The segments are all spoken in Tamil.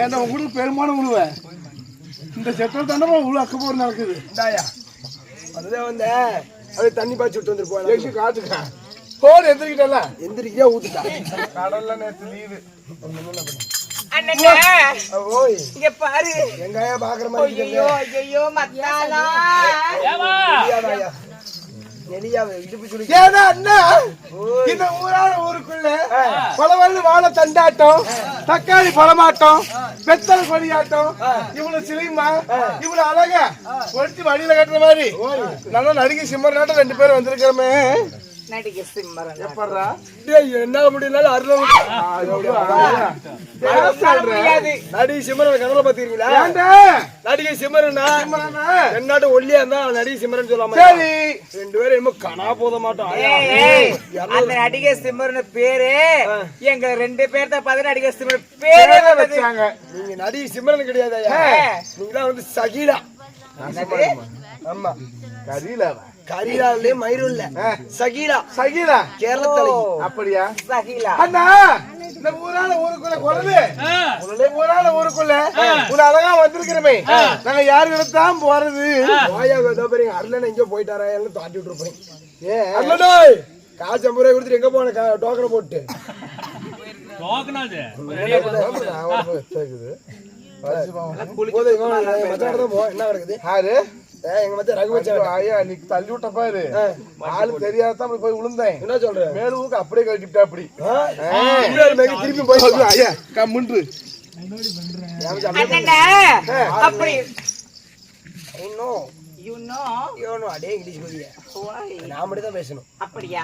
ஏன்னா உங்களுக்கு பெருமான உழுவ இந்த செப்பல் தானே உழு அக்க போற நடக்குது. அதுதான் வந்தேன். அப்படியே தண்ணி பாய்ச்சி விட்டு வந்துருப்போம். எங்க காட்டுக்க போன் எந்திரிக்கிட்டல எந்திரிக்கா ஊத்துட்டா. கடல்ல நேத்து லீவு. இங்க பாரு எங்கயா பாக்குற மாதிரி. ஐயோ மத்தாலா இந்த ஊரான ஊருக்குள்ள பலவல்லு வாழை தண்டாட்டம், தக்காளி பழமாட்டம், பெத்தல் கொடியாட்டம், இவ்வளவு சிலிமா இவ்வளவு அழகா ஒடிச்சு வழியில கட்டுற மாதிரி நல்லா நடிகை சிம்மர் நாட்டம் 2 பேரும் வந்திருக்கிறோமே. நடிகை சிம்மரன் எப்படா என்ன முடியல அருள் நடிகை சிம்மரன் கனவுல பாத்தீங்களா? நடிகை சிம்மரன் என்னாட்டு ஒல்லியா இருந்தா நடிகை சிம்மரன் சொல்லாம 2 பேரும் என்னமோ கனா போத மாட்டோம். அந்த நடிகை சிம்மரன் பேரு எங்க 2 பேர்த்த பார்த்து நடிகை சிம்மரன் பேரே வச்சாங்க. நீங்க நடிகை சிம்மரன் கிடையாது, நீங்க வந்து சகிலா. ஆமா கரீலாலே மயிரும் இல்ல சகிலா. சகிலா கேரளத்துல அப்படியா? சகிலா அண்ணா இந்த ஊரான ஊருக்குள்ள குழந்தை ஊரான ஊருக்குள்ள ஒரு அழகா வந்திருக்கிறமே நாங்க யாரு இடத்தான் போறது? அருளன் எங்க போயிட்டாரா தாட்டி விட்டுருப்பேன். காசு 50 ரூபாய் கொடுத்துட்டு எங்க போன டோக்கனை போட்டு என்ன கிடக்குது? எங்க மச்ச ரகுவச்சா நீ தள்ளி விட்ட பாரு ஆளு தெரியாதான் போய் விழுந்தேன். என்ன சொல்ற? மேலுக்கு அப்படியே கட்டிட்டா அப்படி திருப்பி போய் ஐயா கம்முன்று அப்படி அடே இங்கிலீஷ் புரிய நான் மட்டும் தான் பேசணும். அப்படியா?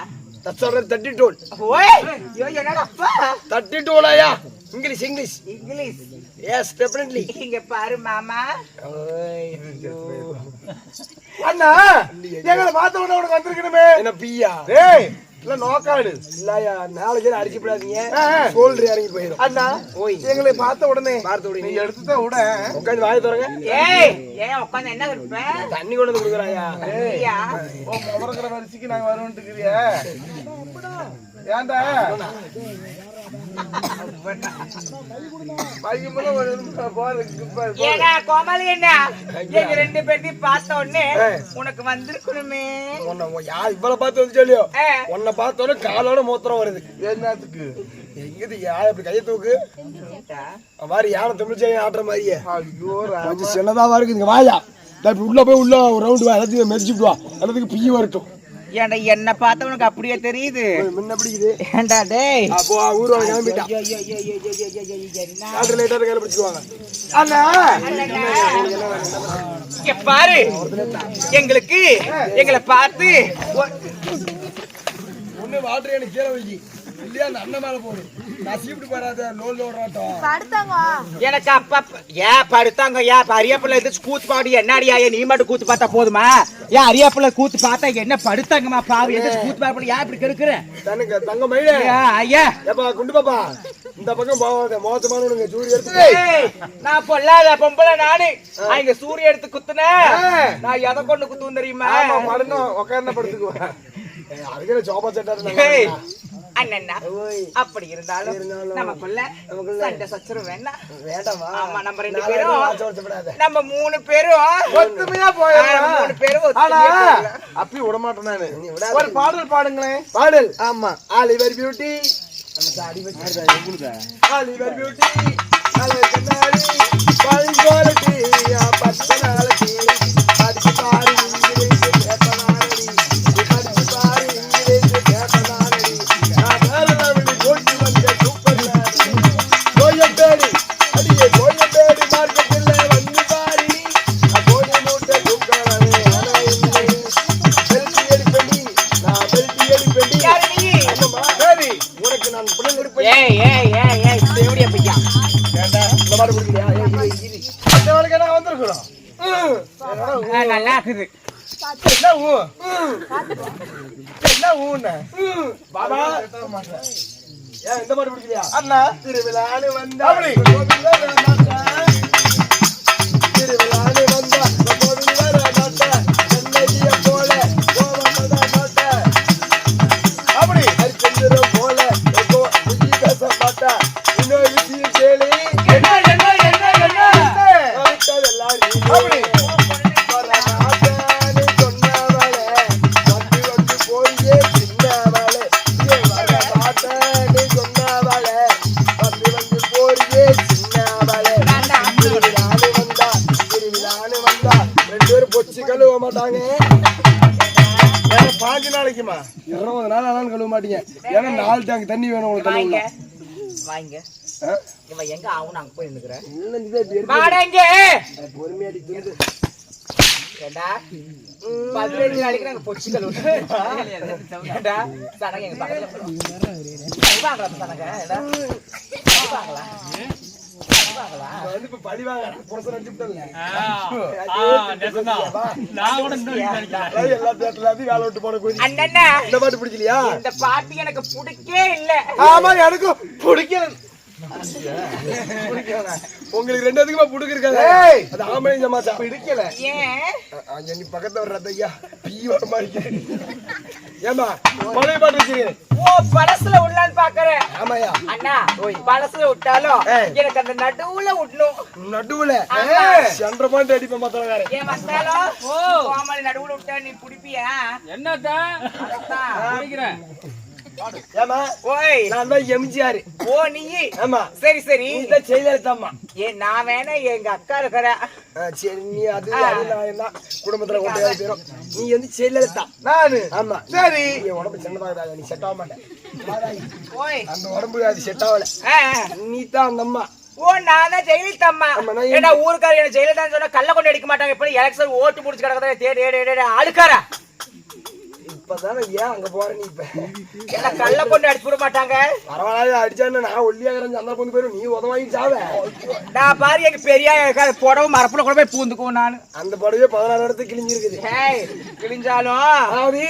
சொல்றது 32 32 English English English. Yes definitely. இங்க பாரு மாமா. அண்ணா எங்களை பார்த்த உடனே உனக்கு வந்திருக்கணுமே. என்ன பியா? டேய் இல்ல நோக்காடு இல்லையா? நாளைக்கு அடிச்சு போடாதீங்க, சோல்டர் இறங்கி போயிடும். அண்ணா எங்களை பார்த்த உடனே நீ எடுத்துதான் விட உட்காந்து வாய தரங்க. உட்காந்து என்ன இருப்பேன்? தண்ணி கொண்டு வந்து கொடுக்குறாயா? முதற்கிற வரிசைக்கு நாங்க வருவோம்ட்டுக்கிறியா? ஏன்டா கோமாளி என்ன எங்க 2 பேர்த்தையும் பார்த்த உடனே உனக்கு வந்திருக்கணுமே. இவ்வளவு பார்த்து வந்து சொல்லியோ உன்னை பார்த்தோன்னே காலோட மூத்திரம் வருது. என்னத்துக்கு? எங்கது யார் அப்படி கையை தூக்கு மாதிரி யானை தமிழ்ச்சி ஆட்டுற மாதிரியே. ஐயோ கொஞ்சம் சின்னதாவா இருக்கு. இங்க வாயா உள்ள போய் உள்ள ஒரு ரவுண்டு வா, எல்லாத்தையும் மெரிச்சுட்டு வா, எல்லாத்துக்கும் பிய வரட்டும். ஏன்டா என்ன பார்த்தா உனக்கு அப்படியே தெரியுது? முன்ன பிடிக்குது. ஏன்டா டேய் அப்போ ஊர்வலம் கிளம்பிட்டான். காட்டு லைட்டா கையில பிடிச்சுக்குவாங்க. அண்ணா இங்க பாரு எங்களுக்கு எங்களை பார்த்து ஒண்ணு வாட்டர் எனக்கு கீழே வைக்கி இல்லையா அந்த அண்ணன் மேல போடு. நசிப்பிட்டு பாராத லோல் லோடுறாட்டம் எனக்கு அப்பா படுத்தாங்க. அரியாப்புல இது கூத்து பாடு என்னடியா? நீ மட்டும் கூத்து பார்த்தா போதுமா? அரியாப்புல கூத்து பார்த்தா என்ன படுத்தாங்கம்மா பாவு? எது கூத்து பாடு இப்படி கெடுக்குற தங்க மயிலே? ஐயா ஏப்பா குண்டு பாப்பா இந்த பக்கம் போவாத மோசமான சூரிய எடுத்து. நான் பொல்லாத பொம்பளை நானு. இங்க சூரிய எடுத்து குத்துன நான் எதை கொண்டு குத்துவும் தெரியுமா? படணும் உட்கார்ந்து படுத்துக்குவேன். அதுக்கு சோபா செட்டா அண்ணா அப்படி இருந்தாலும் நமக்குள்ள சண்டை சச்சரவு வேண்டாம். வேண்டாமா? ஆமா நம்ம 2 பேரும் நம்ம 3 பேரும் ஒத்துமையா போயிடலாம். 3 பேரும் அப்படி விட மாட்டேன் நானு. ஒரு பாடல் பாடுங்களேன். பாடல். ஆமா ஆலிவர் பியூட்டி ஆலிவர் பியூட்டி நல்லா இருக்குது. இந்த மாதிரி பிடிக்கலையா? அண்ணா திருவிழான்னு வந்தா போல அப்படி போல தாங்க. வேற 5 நாளைக்குமா 20 நாள் ஆனாலும் கழுவ மாட்டீங்க. ஏன்னா 4 டேங்க் தண்ணி வேணும் உங்களுக்கு வாங்க கழுவ. வாங்க இவன் எங்க ஆகும் அங்க போய் நிக்கிறேன் இல்ல நீ தான் பேர் வாடங்க பொறுமையாடி திண்டு. ஏண்டா 15 நாளைக்கு நாங்க பொச்சி கழுவுறோம் ஏண்டா சனங்க எங்க பக்கத்துல வாங்கடா சனங்க ஏண்டா வாங்கலாம் வந்து இப்ப பழி வாங்க புரசம் அடிச்சுட்டல. நான் கூட இந்த எல்லா பேட்டலாத்தையும் வேலை விட்டு போன கோதி. அண்ணா இந்த பாட்டு பிடிக்கலையா? இந்த பாட்டு எனக்கு பிடிக்கவே இல்ல. ஆமா எனக்கும் பிடிக்கல. உங்களுக்கு 2 அதிகமா புடுக்கு இருக்காது. ஏய் அது ஆம்பளை சமாச்சா பிடிக்கல. ஏன் நீ பக்கத்துல வர ரத்தையா பீ வர மாதிரி. ஏமா பழைய பாட்டு வச்சிருக்கீங்க. ஓ பழசுல உள்ளான்னு பாக்குறேன். ஆமாயா அண்ணா பழசுல விட்டாலும் எனக்கு அந்த நடுவுல விடணும். நடுவுல சென்ற பாயிண்ட் அடிப்பேன் மத்தவங்க. ஏன் வந்தாலும் கோமாளி நடுவுல விட்டா நீ பிடிப்பியா? என்னத்தா அதான். பிடிக்கிறேன் ஏமா ஓய் நான் தான் எம்ஜிஆர். ஓ நீ ஆமா சரி சரி நீ தான் ஜெயலலிதாம்மா. ஏன் நான் வேணா எங்க அக்கா இருக்கிற சரி நீ அது நான் என்ன குடும்பத்துல கொண்டு போயிடும். நீ வந்து ஜெயலலிதா. நானு ஆமா சரி நீ உடம்பு சின்னதாக நீ செட் ஆக மாட்டேன். ஓய் அந்த உடம்பு அது செட் ஆகல. நீ தான் அந்த அம்மா. ஓ நான் தான் ஜெயலலிதா அம்மா. ஆமா, நான் ஏன்னா ஊருக்கார என்ன ஜெயலலிதான்னு சொன்னா கள்ள கொண்டு அடிக்க மாட்டாங்க. இப்ப எலெக்ஷன் ஓட்டு முடிச்சு கிடக்குறத தேடி அழுக்காரா இப்பதானே ஏன் அங்க போற நீ? இப்ப என்ன கள்ள கொண்டு அடிச்சு விட மாட்டாங்க. பரவாயில்ல அடிச்சான்னு நான் ஒல்லியாகிறேன் அந்த பொண்ணு போயிடும். நீ உதவாங்கி சாவ. நான் பாரு எங்க பெரிய புடவை மரப்புல கூட போய் பூந்துக்குவோம் நானு. அந்த படவே 16 இடத்துக்கு கிழிஞ்சிருக்குது. ஏய் கிழிஞ்சாலும் அதாவது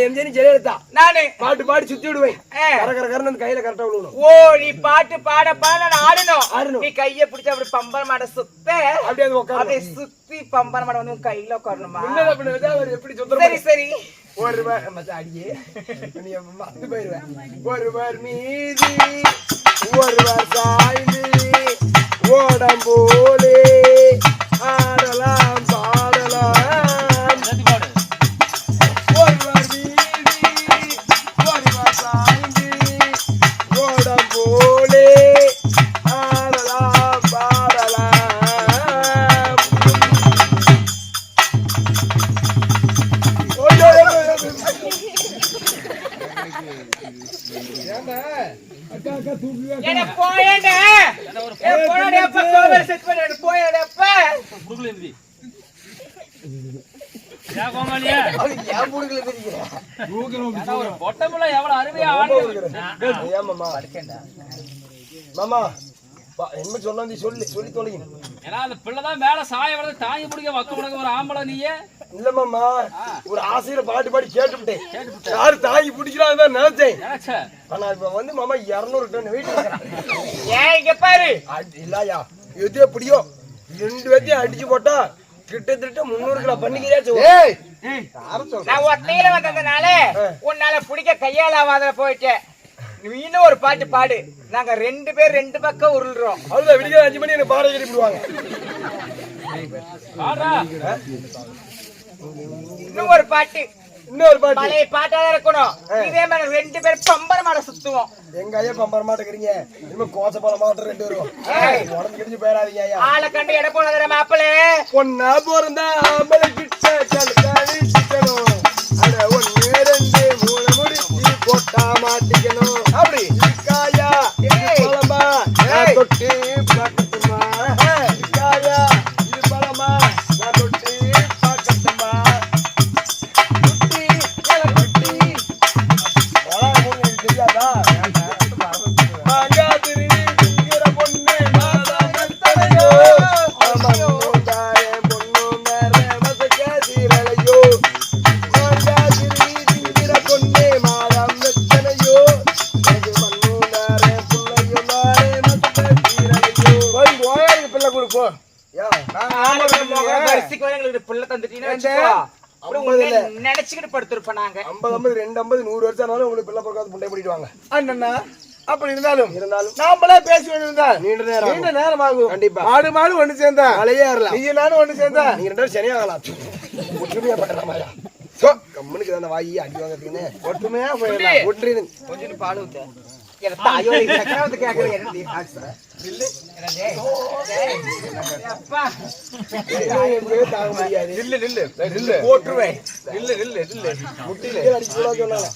எம்ஜிஆர் ஜெயலலிதா நானு பாட்டு பாடி சுத்தி விடுவேன். கரகரன்னு அந்த கையில கரெக்டா விழுவணும். ஓ நீ பாட்டு பாட நான் ஆடணும். ஆடணும். நீ கைய பிடிச்சு அப்படி பம்பர மாட சுத்த அப்படியே அது உட்காரு. அப்படியே சுத்தி பம்பர மாட வந்து உன் கையில உட்காரணுமா? முன்னத பின்னத அவர் எப்படி சுத்தற? சரி சரி ஒருவர் மச்சான் அடியே நீ மறந்து போயிடுவேன். ஒருவர் மீதி ஒருவர் சாய்ந்து ஓடம் போலே ஆடலாம் பாடலாம். ஒருவர் மீதி ஒருவர் சாய்ந்து ஓடம் போலே ஆடலாம் பாடலாம். என்ன போயேண்டா போடா எப்ப கோவில் செட் பண்ணி போயேடா புடுக்குல இருந்து யா கோமாளியா ஏன் புடுக்கல தெரியுங்க? ஒரு பொட்டமுள்ள எவ்வளவு அருமையா ஆடுது. ஏன் மாமா மாமா என்ன சொன்னாந்தி சொல்லி சொல்லி தொலைங்க. ஏன்னா அந்த பிள்ளைதான் மேல சாய வரது தாங்கி பிடிக்க வக்க முடக்க ஒரு ஆம்பளை நீயே இல்ல மாமா ஒரு ஆசையில பாட்டு பாடி கேட்டுவிட்டேன். யாரு தாங்கி பிடிக்கிறாங்க நினைச்சேன். நினைச்ச ஆனா இப்ப வந்து மாமா 200 டன் வெயிட் இருக்கிறான். ஏன் இங்க பாரு இல்லையா எது எப்படியோ 2 பேத்தையும் அடிச்சு போட்டா கிட்டத்தட்ட 300 கிலோ பண்ணிக்கிறியாச்சு. ஏய் நான் ஒத்தையில வந்ததுனால உன்னால பிடிக்க கையால ஆவாத போயிட்டேன். நீ இன்னும் ஒரு பாட்டு பாடு. நாங்க 2 பேர் 2 பக்கம் உருள்றோம். அவ்வளவு விடிய 5 மணி எனக்கு பாடம் கட்டி விடுவாங்க. ஆடா இன்னும் ஒரு பாட்டு. இன்னொரு பாட்டு பழைய பாட்டாதான் இருக்கணும். இதே மாதிரி 2 பேர் பம்பர மாட சுத்துவோம். எங்க ஐயா பம்பர மாட்டேங்கிறீங்க. இனிமே கோச போல மாட்டம் 2 பேரும் உடம்பு கிடிச்சு போயிடாதீங்க ஐயா. ஆளை கண்டு எடை போனதுல மாப்பிளே பொண்ணா பிறந்தா ஆம்பளை கிட்ட கழிக்கணும். அட 1 2 3 முடிச்சு போட்டா மாட்டிக்கணும். அப்படி காயா பழமா தொட்டு பார்க்கட்டுமா? காயா இது பழமா நான் தொட்டு பார்க்கட்டுமா? குட்டி குட்டி தெரியாதா? மாங்காதிரி திங்கிற பொண்ணு மாதாங்கள் தலையோ பொண்ணு மேல மசக்க சீரலையோ. மாங்காதிரி திங்கிற பொண்ணு மாதம் வெத்தனையோ மண்ணு நேர புள்ளையோ நாரே மசக்க சீரலையோ. பிள்ளை கொடுப்போம். வரிசைக்கு வர எங்களுக்கு புள்ள தந்துட்டீங்கன்னு வச்சுக்கோ. அப்புறம் உன்னை நினைச்சுக்கிட்டு படுத்திருப்போம் நாங்க. 50 50 2 50 100 வருஷம் ஆனாலும் உங்களுக்கு பிள்ளை பிறக்காது புண்டை பண்ணிடுவாங்க. அண்ணா அப்படி இருந்தாலும் இருந்தாலும் நாமளே பேசி வேண்டியிருந்தா நீண்ட நேரம் நீண்ட நேரம் ஆகும். கண்டிப்பா. மாடு மாடு ஒண்ணு சேர்ந்தா மலையே ஏறலாம். நீ நானும் ஒண்ணு சேர்ந்தா நீங்க 2 பேரும் சரியாகலாம். ஒற்றுமையா பண்றாமாயா கம்முனுக்கு அந்த வாயி அடி வாங்கறதுன்னு ஒற்றுமையா போயிடலாம். ஒன்றிருந்து கொஞ்சம் பால் ஊத்த. எனக்கு ஐயோ சக்கரவர்த்தி கேக்குறேன். அப்பா தாங்க முடியாது. நில்லு நில்லு நில்லு. போட்டுருவேன். நில்லு நில்லு நில்லு முட்டியில அடிச்சு கூட சொன்னாங்க.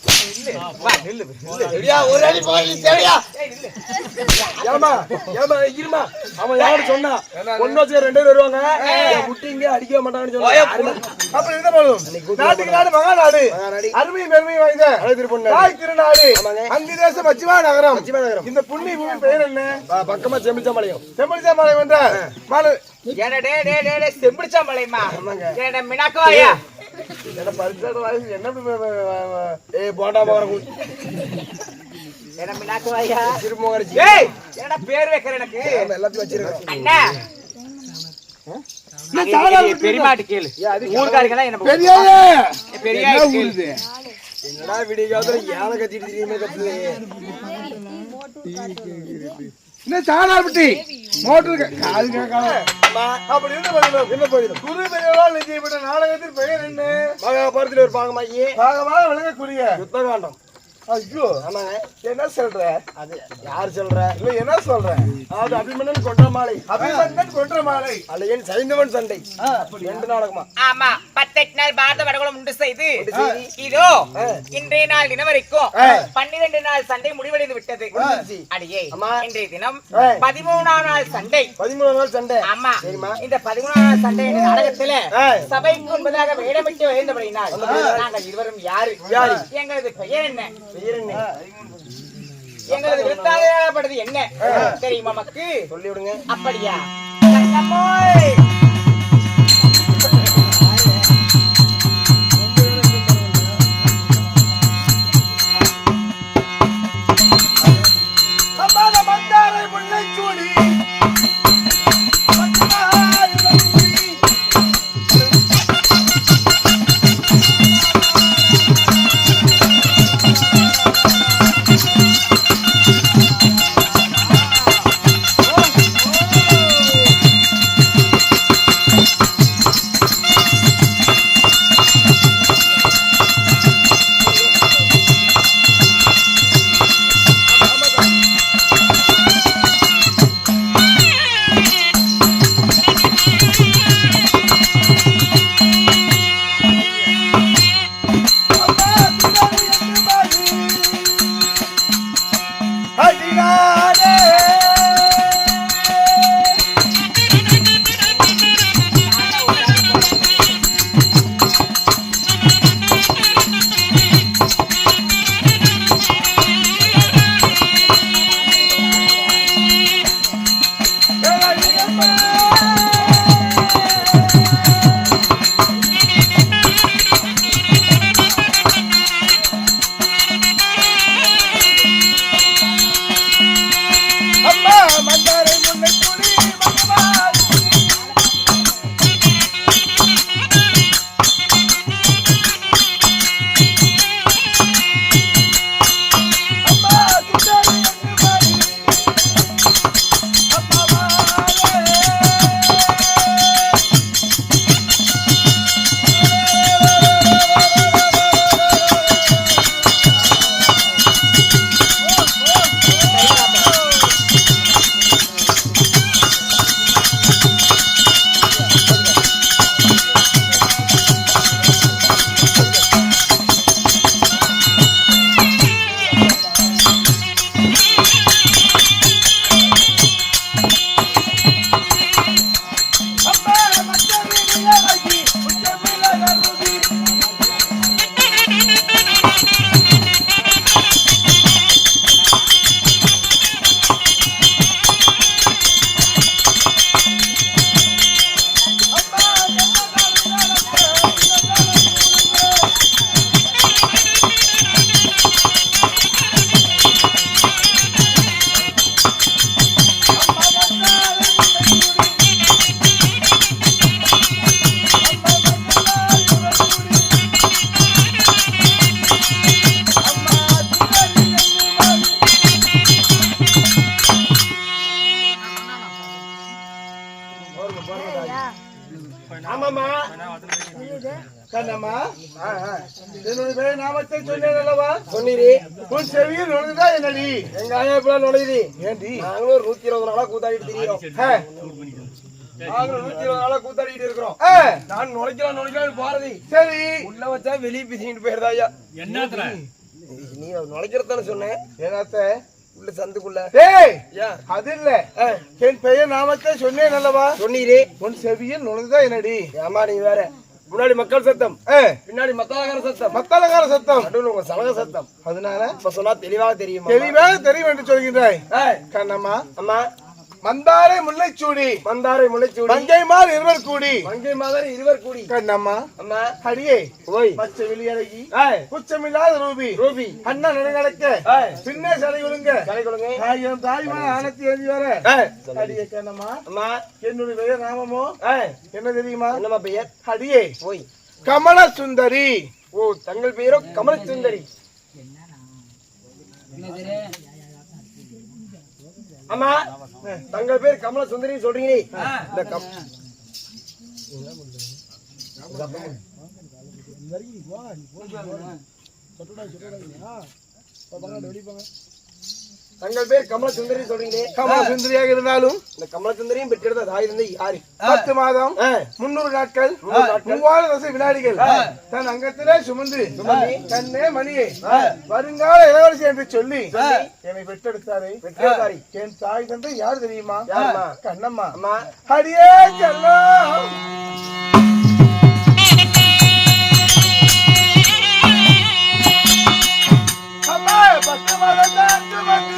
வா நில்லு நில்லு. சரியா ஒரு அடி போய் சரியா ஏமா ஏமா இருமா அவன் யாரு சொன்னா ஒன்னு வச்சு 2 பேர் வருவாங்க முட்டி இங்க அடிக்க மாட்டாங்கன்னு சொன்னாங்க. அப்ப என்ன பண்ணும்? நாட்டுக்கு நாடு மகா நாடு, அருமையும் பெருமையும் வாய்ந்த தாய் திருநாடு, அங்கு தேசம் மச்சிமா நகரம். இந்த புண்ணிய பூமி பெயர் என்ன? பக்கமா செம்பிச்சம்பாளையம். செம்படிச்சாம்பாளையம் என்ற மாலை. ஏடா டே டே டே டே செம்பிடிச்சாம்பாளையமா? ஏடா மினாக்கோயா? என்ன பரிசாட வாய்ஸ் என்ன போண்டா போறேன் ஏடா மினாக்கோயா? திருமோகரிச்சி ஏய் ஏடா பேர் வைக்கிற எனக்கு எல்லாத்தையும் வச்சிருக்கேன். அண்ணா பெரியமாட்டு கேளு. ஊர்காரிகளா என்ன பெரிய பெரிய ஊருது. என்னடா விடிய காலத்துல யானை கத்திட்டு தெரியுமே கத்துல என்ன சாணாபட்டி மோட்டருக்கு காது கேட்கலாம். அப்படி என்ன பதிலும் என்ன போயிடும் குரு பெரியவரால் நிச்சயப்பட்ட நாடகத்தின் பெயர் என்ன? மகாபாரதத்துல ஒரு பாகமாகி பாகமாக விளங்கக்கூடிய யுத்தகாண்டம். ஐயோ ஆமாங்க. என்ன சொல்ற? அது யார் சொல்ற? இல்ல என்ன சொல்ற? அது அபிமன்னன் கொன்ற மாலை, அபிமன்னன் கொன்ற மாலை, அல்லையன் சைந்தவன் சண்டை. 2 நாடகமா? ஆமா 18 நாள் பாரத வடகுலம் உண்டு செய்து இதோ இன்றைய நாள் தினம் வரைக்கும் 12 நாள் சண்டை முடிவடைந்து விட்டது. அடியே இன்றைய தினம் 13ஆம் நாள் சண்டை. 13 நாள் சண்டை. ஆமா இந்த 13ஆம் நாள் சண்டை என்ற நாடகத்துல சபைக்கு முன்பதாக வேடமிட்டு எழுந்தபடினால் நாங்கள் இருவரும் யாரு எங்களது பெயர் என்ன? எங்களது விருத்தாளப்படுது என்ன தெரியுமா நமக்கு? சொல்லி விடுங்க. அப்படியா? கண்ணம்மாய் அம்மாத மந்தாரை முல்லை சூடி ஆமாமா கண்ணம்மா என்னோட பேர் நாமத்தை சொன்னேன் அல்லவா? சொன்னீரி. உன் செவியில் நுழைந்தா என்னடி? எங்க ஆயா இப்ப நுழையுது. ஏண்டி நாங்களும் 120 நாளா கூத்தாடிட்டு தெரியும். நாங்களும் 120 நாளா கூத்தாடிட்டு இருக்கிறோம். நான் நுழைக்கலாம் பாரதி சரி உள்ள வச்சா வெளியே பிசிக்கிட்டு போயிருதா ஐயா. என்னத்துல நீ நுழைக்கிறதானே சொன்னேன். ஏனாத்த உள்ள சந்துக்குள்ள டேய் ஐயா அது இல்ல என் பெயர் நாமத்தை சொன்னேன் அல்லவா சொன்னீரே. உன் செவியில் நுழைந்தா என்னடி ஏமா நீ வேற முன்னாடி மக்கள் சத்தம் பின்னாடி மத்தாளகார சத்தம் மத்தாளகார சத்தம் நடுவில் உங்க சலக சத்தம். அதனால இப்ப சொன்னா தெளிவாக தெரியுமா? தெளிவாக தெரியும் என்று சொல்கின்றாய் கண்ணம்மா. அம்மா மந்தாரை முல்லைச்சூடி மந்தாரை முளைச்சூடி மங்கைமார் இருவர் கூடி மங்கை மாதிரி இருவர் கூடி கண்ணம்மா அம்மா அடியே ஓய் பச்சை வெளியழகி குச்சமில்லாத ரூபி ரூபி அண்ணா நடக்க பின்னே சடை ஒழுங்க கலை கொடுங்க. என் தாய்மான ஆனத்தி எழுதி வர அடியே கண்ணம்மா. அம்மா என்னுடைய பெயர் நாமமோ என்ன தெரியுமா? என்னம்மா பெயர்? அடியே ஓய் கமல சுந்தரி. ஓ தங்கள் பெயரோ கமல சுந்தரி. அம்மா தங்கள் பேர் கமல சுந்தரி சொல்றீங்களே இந்த தங்கள் பேர் கமல சுந்தரி சொல்றீங்களே. கமல சுந்தரியாக இருந்தாலும் இந்த கமல சுந்தரியும் பெற்றெடுத்த தாய் இருந்து யாரு? 10 மாதம் 300 நாட்கள் 3000 தசை வினாடிகள் தன் அங்கத்திலே சுமந்து கண்ணே மணியே வருங்கால இளவரசி என்று சொல்லி என்னை பெற்றெடுத்தாரே பெற்றெடுத்தாரி. என் தாய் தந்தை யார் தெரியுமா? யாரும்மா? கண்ணம்மா. அம்மா அடியே கண்ணம். அம்மா 10 மாதம் தான் சுமந்து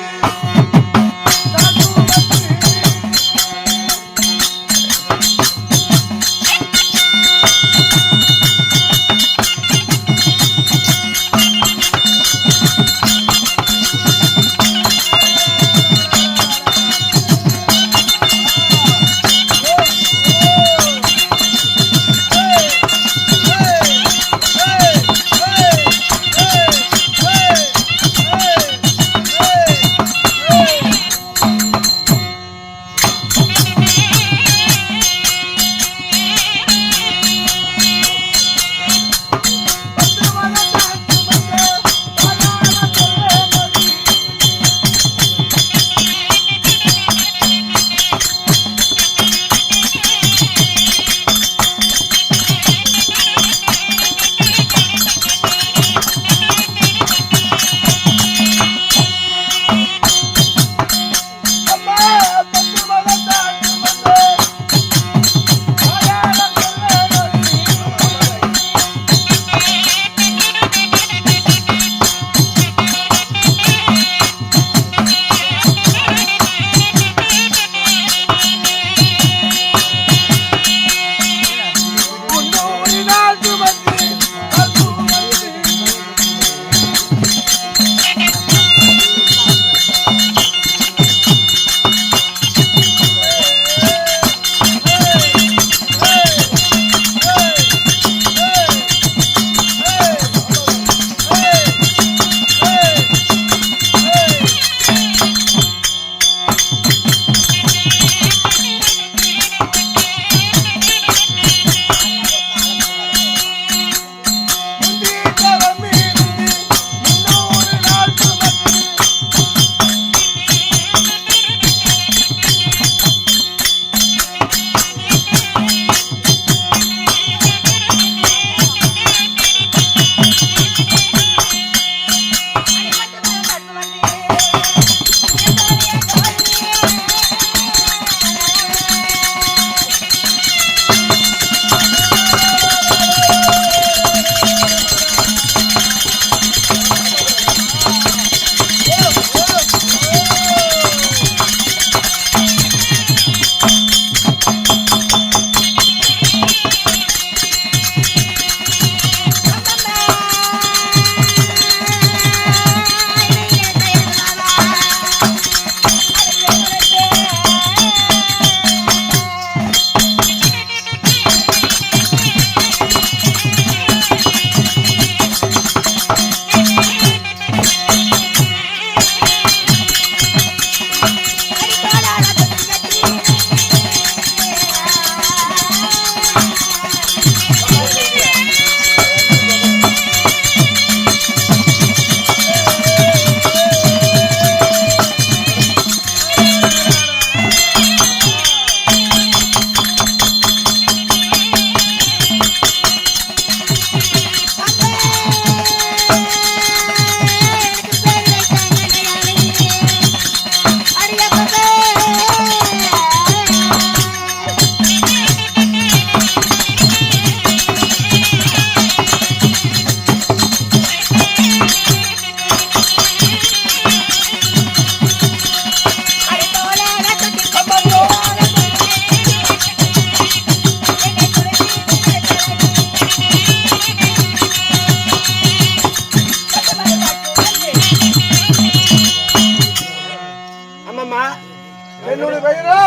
என்னுடைய பெயரோ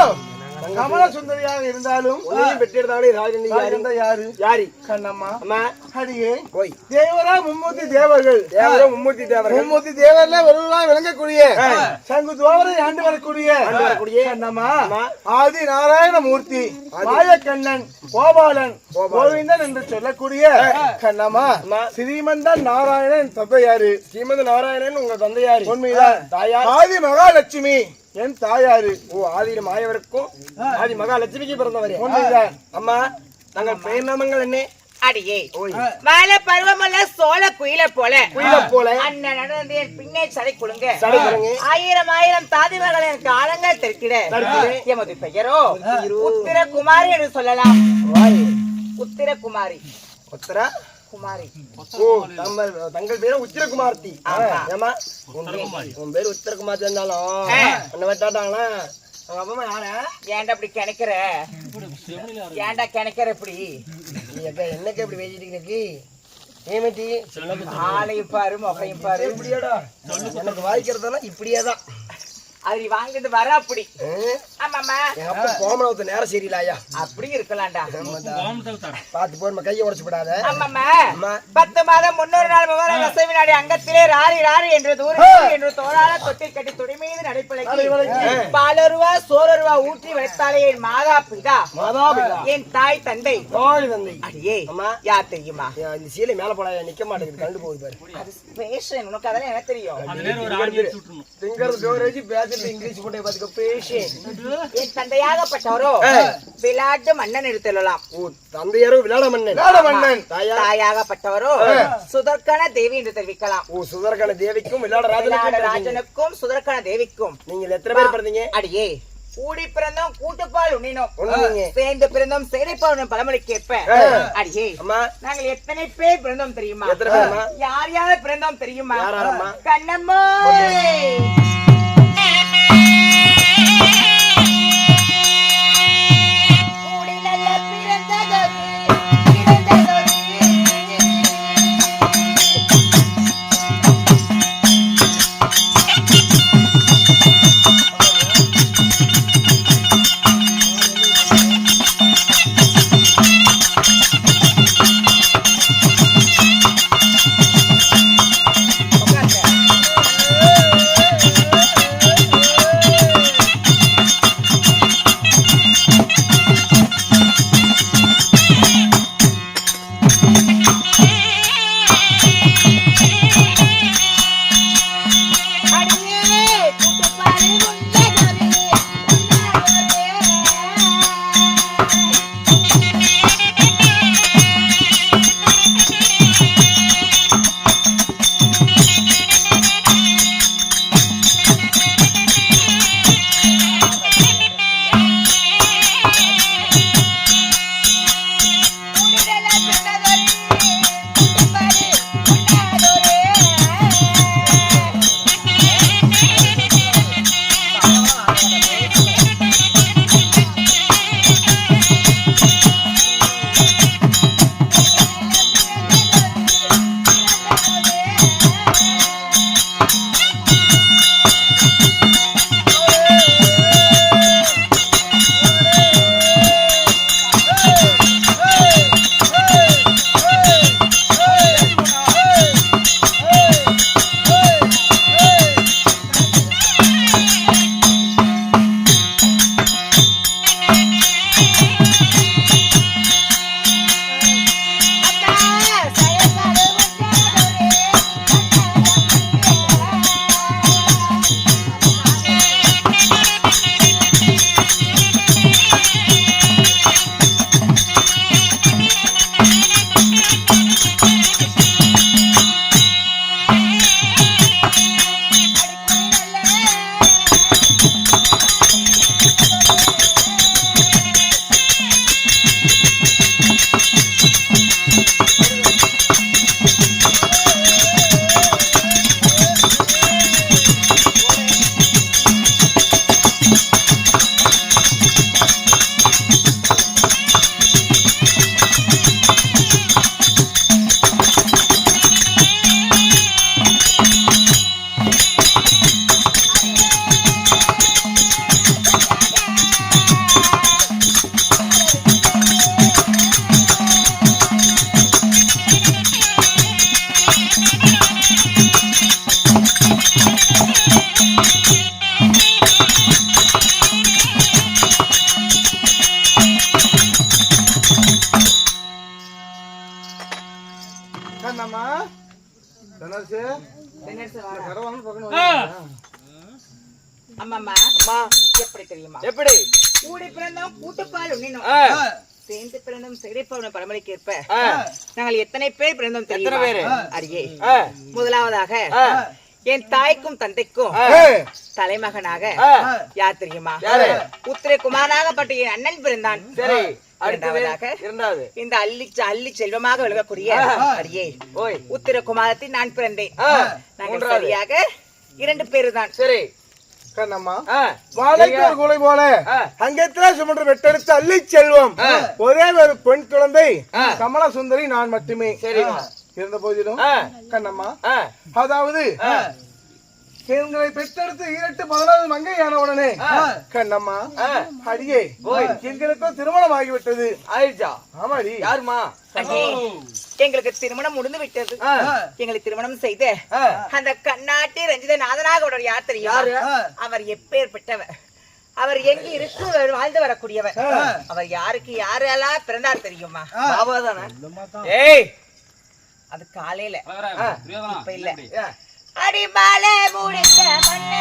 கமல சுந்தரியாக இருந்தாலும் உன்னையும் பெற்றெடுத்தாலே ராஜன் யாரு யாரி கண்ணம்மா அம்மா அடியே போய் தேவரா மும்மூர்த்தி தேவர்கள் தேவரும் மும்மூர்த்தி தேவர்கள் மும்மூர்த்தி தேவர்ல ஒருவராக விளங்கக்கூடிய சங்கு தோவரை ஆண்டு வரக்கூடிய கண்ணம்மா ஆதி நாராயண மூர்த்தி மாயக்கண்ணன் கோபாலன் கோவிந்தன் என்று சொல்லக்கூடிய கண்ணம்மா ஸ்ரீமந்தன் நாராயணன் தந்தையாரு ஸ்ரீமந்த நாராயணன் உங்க தந்தையாரு உண்மைதான் தாயார் ஆதி மகாலட்சுமி என் தாயாரு ஓ ஆதி மாயவருக்கும் ஆதி மகாலட்சுமிக்கு பிறந்தவரே உண்மைதான் அம்மா தங்கள் பெயர் நாமங்கள் என்ன அடியே மழை பருவமல்ல சோழ குயில போல அண்ணன் நடந்து என் பின்னே சடை குழுங்க ஆயிரம் ஆயிரம் தாதிமர்கள் எனக்கு ஆழங்கள் தெரிக்கிட எமது பெயரோ உத்திரகுமாரி என்று சொல்லலாம். உத்திரகுமாரி உத்தரா குமாரி. ஓ தங்கள் பேரு உத்திரகுமார்த்தி. ஏமா உன் பேரு உத்திரகுமார்த்தி இருந்தாலும் என்ன வெட்டாட்டாங்களா அவங்க அப்பா யார ஏன்டா அப்படி கிணக்கிற ஏன்டா கிணக்கிற இப்படி என்னக்கு எப்படி பேசிட்டு ஏமட்டி ஆளையும் பாரு முகையும் பாரு இப்படியாடா எனக்கு வாய்க்கிறதெல்லாம் இப்படியேதான் அது வாங்கிட்டு வர அப்படி. ஆமாமா எங்க அப்பா கோமணத்தை நேரம் சரியில்லையா அப்படி இருக்கலாம்டா. பாத்து போய் கையை உடைச்சு விடாத. ஆமாமா 10 மாதம் 300 நாள் விவரம் ரசவி நாடி அங்கத்திலே ராரி ராரி என்று தூரம் என்று தோளால தொட்டில் கட்டி துணி மீது நடைப்பழகி பாலருவா சோரருவா ஊற்றி வைத்தாலே என் மாதா பிதா என் தாய் தந்தை அடியே யார் தெரியுமா? இந்த சீலை மேல போட நிக்க மாட்டேங்குது கண்டு போகுது பாரு. அது பேஷன் உனக்கு அதெல்லாம் என்ன தெரியும்? இங்கிலீஷ் போட்டே பாத்துக்க பேஷன். என் தந்தையாகப்பட்டவரோ விளையாட்டு மன்னன் என்று சொல்லலாம். தந்தையாரோ விளையாட மன்னன் தாயாகப்பட்டவரோ சுதர்கன தேவி என்று தெரிவிக்கலாம். ஓ சுதர்கன தேவிக்கும் விளையாட ராஜனுக்கும் சுதர்கன தேவிக்கும் நீங்க எத்தனை பேர் பிறந்தீங்க? அடியே கூடி பிறந்தோம் கூட்டுப்பால் உண்ணினோம் சேர்ந்து பிறந்தோம் சேரைப்பால் பழமொழி கேட்ப அடியே நாங்கள் எத்தனை பேர் பிறந்தோம் தெரியுமா? யார் யார் பிறந்தோம் தெரியுமா? கண்ணம்மா தனசு தென்னரசு வாடா. கடவாங்க பக்கம் ஆ. அம்மாம்மா அம்மா எப்படி தெரியுமா? எப்படி கூடி பிறந்தோம் கூட்டுப்பால் உண்ணினோம். ஆ, சேர்ந்து பிறந்தோம் சிறைப்பான பழமொழிக்கு ஏற்ப ஆ, நாங்கள் எத்தனை பேர் பிறந்தோம் தெரியுமா? எத்தனை பேரு? அரியே ஆ, முதலாவதாக ஆ, என் தாய்க்கும் தந்தைக்கும் ஆ, தலைமகனாக ஆ. யார் தெரியுமா? யாரு? உத்திரை குமாரனாகப்பட்ட என் அண்ணன் பிறந்தான். சரி இரண்டாவதாக இரண்டாவது இந்த அள்ளி செல்வமாக விளங்கக்கூடிய அரியே ஓய் உத்திர குமாரத்தில் நான் பிறந்தேன். ஆ, நாங்கள் மூன்றாவது. சரியாக 2 பேரு தான். சரி கண்ணம்மா ஆ, வாழைக்கு ஒரு குலை போல ஆ. அங்கத்திலே சுமன்று வெட்டெடுத்து அள்ளி செல்வம் ஒரே ஒரு பெண் குழந்தை ஆ. கமல சுந்தரி நான் மட்டுமே. சரிம்மா. இருந்த போதிலும் ஆ, கண்ணம்மா ஆ, அதாவது ஆ, எங்களை பெற்றெடுத்து 18 மங்கையான உடனே கண்ணம்மா ஆ. அடியே எங்களுக்கும் திருமணம் ஆகிவிட்டது. ஆயிடுச்சா? ஆமாடி. யாருமா? அண்ணே, எங்களுக்கு திருமணம் முடிந்து விட்டது. ஆ, எங்களுக்கு திருமணம் செய்த ஆ. அந்த கண்ணாட்டி ரஞ்சித நாதனாக உடைய யார் தெரியுமா? அவர் எப்பேற்பட்டவர், அவர் எங்க இருக்கு வாழ்ந்து வரக்கூடியவர். அவர் யாருக்கு யாரெல்லாம் பிறந்தார் தெரியுமா? பாபா தானே? ஏய் அது காலையில பிரியோதனா, இப்ப இல்ல. ஆ. அடிமாலை முடிந்த மண்ணே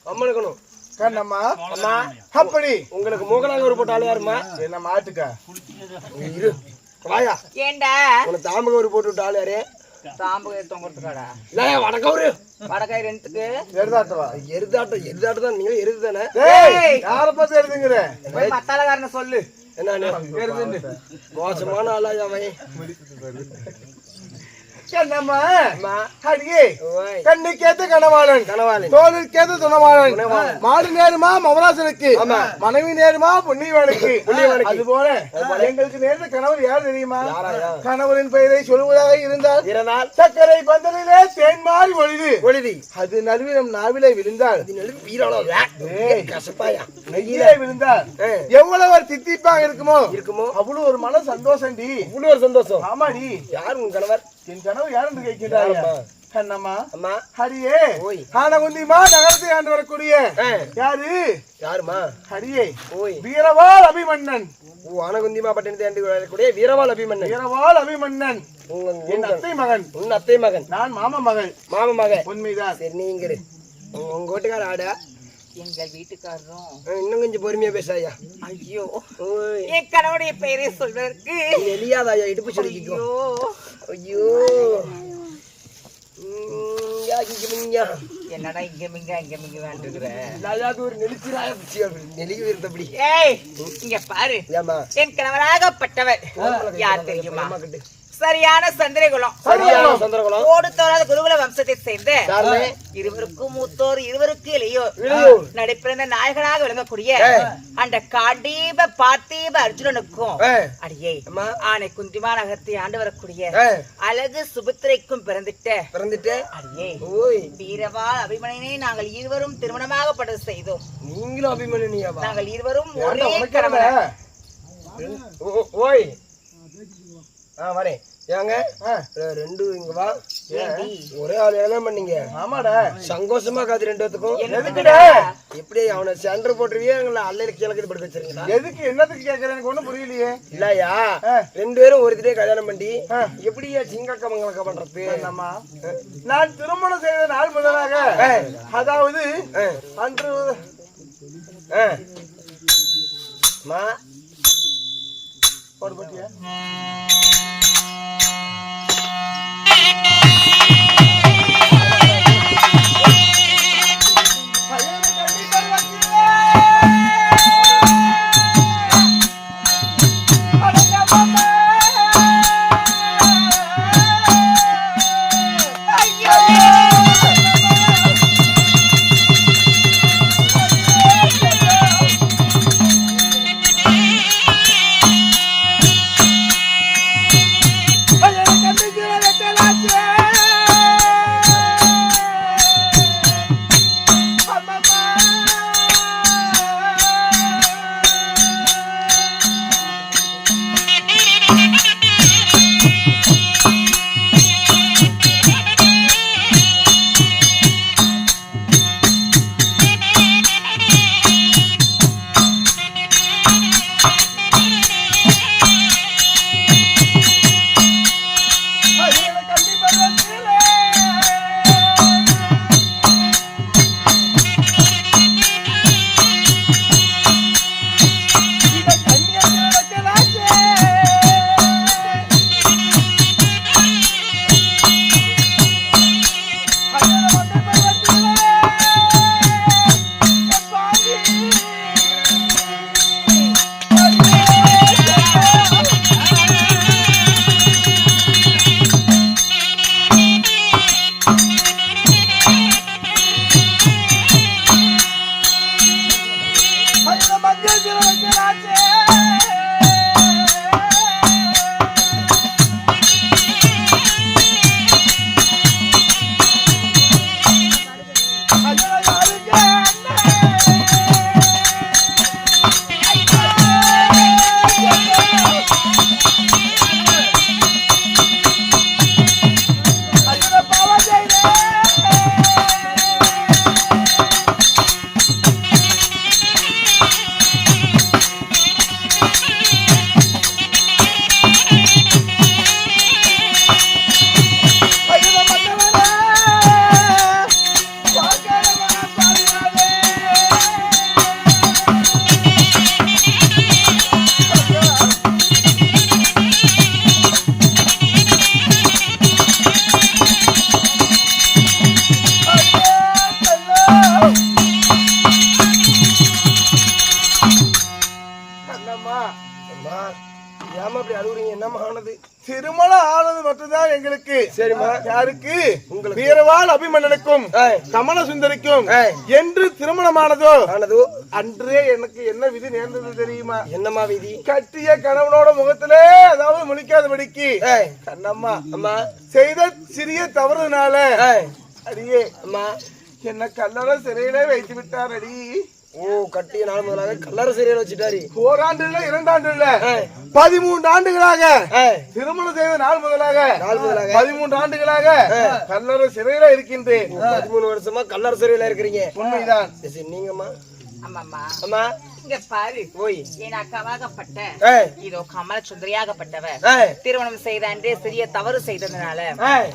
அம்மனுக்கணும். கண்ணம்மா அம்மா, அப்படி உங்களுக்கு மூக்கனாங்க ஒரு போட்டு ஆளு யாருமா? என்ன மாட்டுக்கா இரு வாயா. ஏண்டா உனக்கு தாம்பக ஒரு போட்டு விட்டு ஆளு யாரு? தாம்பு தொங்குறதுக்காடா? இல்ல வடக்கவுரு வடக்காய் ரெண்டுக்கு எடுதாட்டவா? எருதாட்டம் தான். நீங்க எருது தானே? யார பார்த்து எடுத்துங்கிற? போய் மத்தாலக்காரனை சொல்லு. என்ன மோசமான ஆளா அவன்? கண்ணம்மா அம்மா, அடியே ஓய். கண்ணுக்கேத்த கனவாளன் கனவாளன். தோலுக்கேத்த துணவாளன் மாடு நேருமா மவராசனுக்கு மனைவி நேருமா புண்ணியவானுக்கு அது போல எங்களுக்கு நேர்ந்த கணவர் யார் தெரியுமா? கணவரின் பெயரை சொல்வதாக இருந்தால் சக்கரை பந்தலிலே தேன் மாறி ஒளிது அது நறுவினம் நாவிலே விழுந்தால் கசப்பாயா நெய்யிலே விழுந்தால் எவ்வளவு ஒரு தித்திப்பாக இருக்குமோ அவ்வளவு ஒரு மன சந்தோஷம் டி. இவ்வளவு ஒரு சந்தோஷம். ஆமாடி. யார் உங்க கணவர்? என் கனவு யார் என்று கேட்கிறாயா? கண்ணம்மா அம்மா, ஹரியே ஓய். ஆனகுந்திமா நகரத்தை ஆண்டு வரக்கூடிய யாரு? யாருமா? ஹரியே ஓய். வீரவாள் அபிமன்னன். ஓ, ஆனகுந்திமா பட்டினத்தை வரக்கூடிய வீரவாள் அபிமன்னன். வீரவாள் அபிமன்னன் என் அத்தை மகன். உன் அத்தை மகன். நான் மாமா மகள். மாமா மகன். உண்மைதான். சரி, நீங்க இரு. உங்க வீட்டுக்கார ஆடா? எங்கள் வீட்டுக்காரரும் இன்னும் கொஞ்சம் பொறுமையா பேசாயா. ஐயோ ஓய். என் கணவனுடைய பெயரை சொல்வதற்கு எலியாதாயா இடுப்பு சுருக்கிக்கும். ஐயோ ஐயோ. யா என்னடா இங்க மிங்க வேண்டிருக்கிற அதாவது ஒரு நெலிச்சிராய நெலிவு இருந்தபடி. ஏய் இங்க பாரு, ஏமா என் கணவராகப்பட்டவர் யார் தெரியுமா? சரியான சந்திரகுலம், சரியான சந்திரகுலம், ஓடு தோறாத குருகுல வம்சத்தை சேர்ந்த இருவருக்கும் மூத்தோர் இருவருக்கு இளையோர் நடைபிறந்த நாயகனாக விளங்கக்கூடிய அந்த காண்டீப பார்த்தீப அர்ஜுனனுக்கும் அடியே ஆனை குந்திமா நகரத்தை ஆண்டு வரக்கூடிய அழகு சுபத்திரைக்கும் பிறந்துட்டு அடியே வீரவாள் அபிமன்யனை நாங்கள் இருவரும் திருமணமாக செய்தோம். நீங்களும் அபிமன்யா? நாங்கள் இருவரும் ஒரே கணவன். ஓய் வரேன். ஏங்க ரெண்டு இங்க வா. ஒரே ஆள் என்ன பண்ணீங்க? ஆமாடா, சங்கோஷமா காது ரெண்டு பேத்துக்கும். எப்படி அவனை சென்டர் போட்டுருவியே அல்லையில கிழக்கு படுக்க வச்சிருக்கீங்களா? எதுக்கு என்னத்துக்கு கேட்கறேன் எனக்கு ஒண்ணும் புரியலையே. இல்லையா, ரெண்டு பேரும் ஒருத்தரே கல்யாணம் பண்ணி எப்படியா சிங்கக்க மங்களக்க பண்றது? நான் திருமணம் செய்த நாள் முதலாக, அதாவது அன்று போடுபட்டியா திருமணம் ஆனது மட்டும்தான் எங்களுக்கு. சரிம்மா, யாருக்கு? உங்களுக்கு. வீரவாள் அபிமன்னனுக்கும் கமல சுந்தரிக்கும் என்று திருமணமானதோ அன்றே எனக்கு என்ன விதி நேர்ந்தது தெரியுமா? என்னம்மா விதி? கட்டிய கணவனோட முகத்திலே அதாவது முழிக்காதபடிக்கு கண்ணம்மா அம்மா செய்த சிறிய தவறுனால அடியே அம்மா என்ன கல்லற சிறையிலே வைத்து விட்டார். அடி ஓ, கட்டிய நாள் முதலாக கல்லற சிறையில் வச்சுட்டாரு. ஓராண்டு இல்ல, 2 ஆண்டு இல்ல, 13 ஆண்டுகளாக திருமணம் செய்த நாள் முதலாக 13 ஆண்டுகளாக கல்லற சிறையில இருக்கின்றேன். 13 வருஷமா கல்லற சிறையில இருக்கிறீங்க. உண்மைதான். நீங்கம்மா? அம்மா அம்மா இங்க பாரு என் அக்காவாகப்பட்ட இதோ கமல சுந்தரியாகப்பட்டவர் திருமணம் செய்த அன்றே சிறிய தவறு செய்ததுனால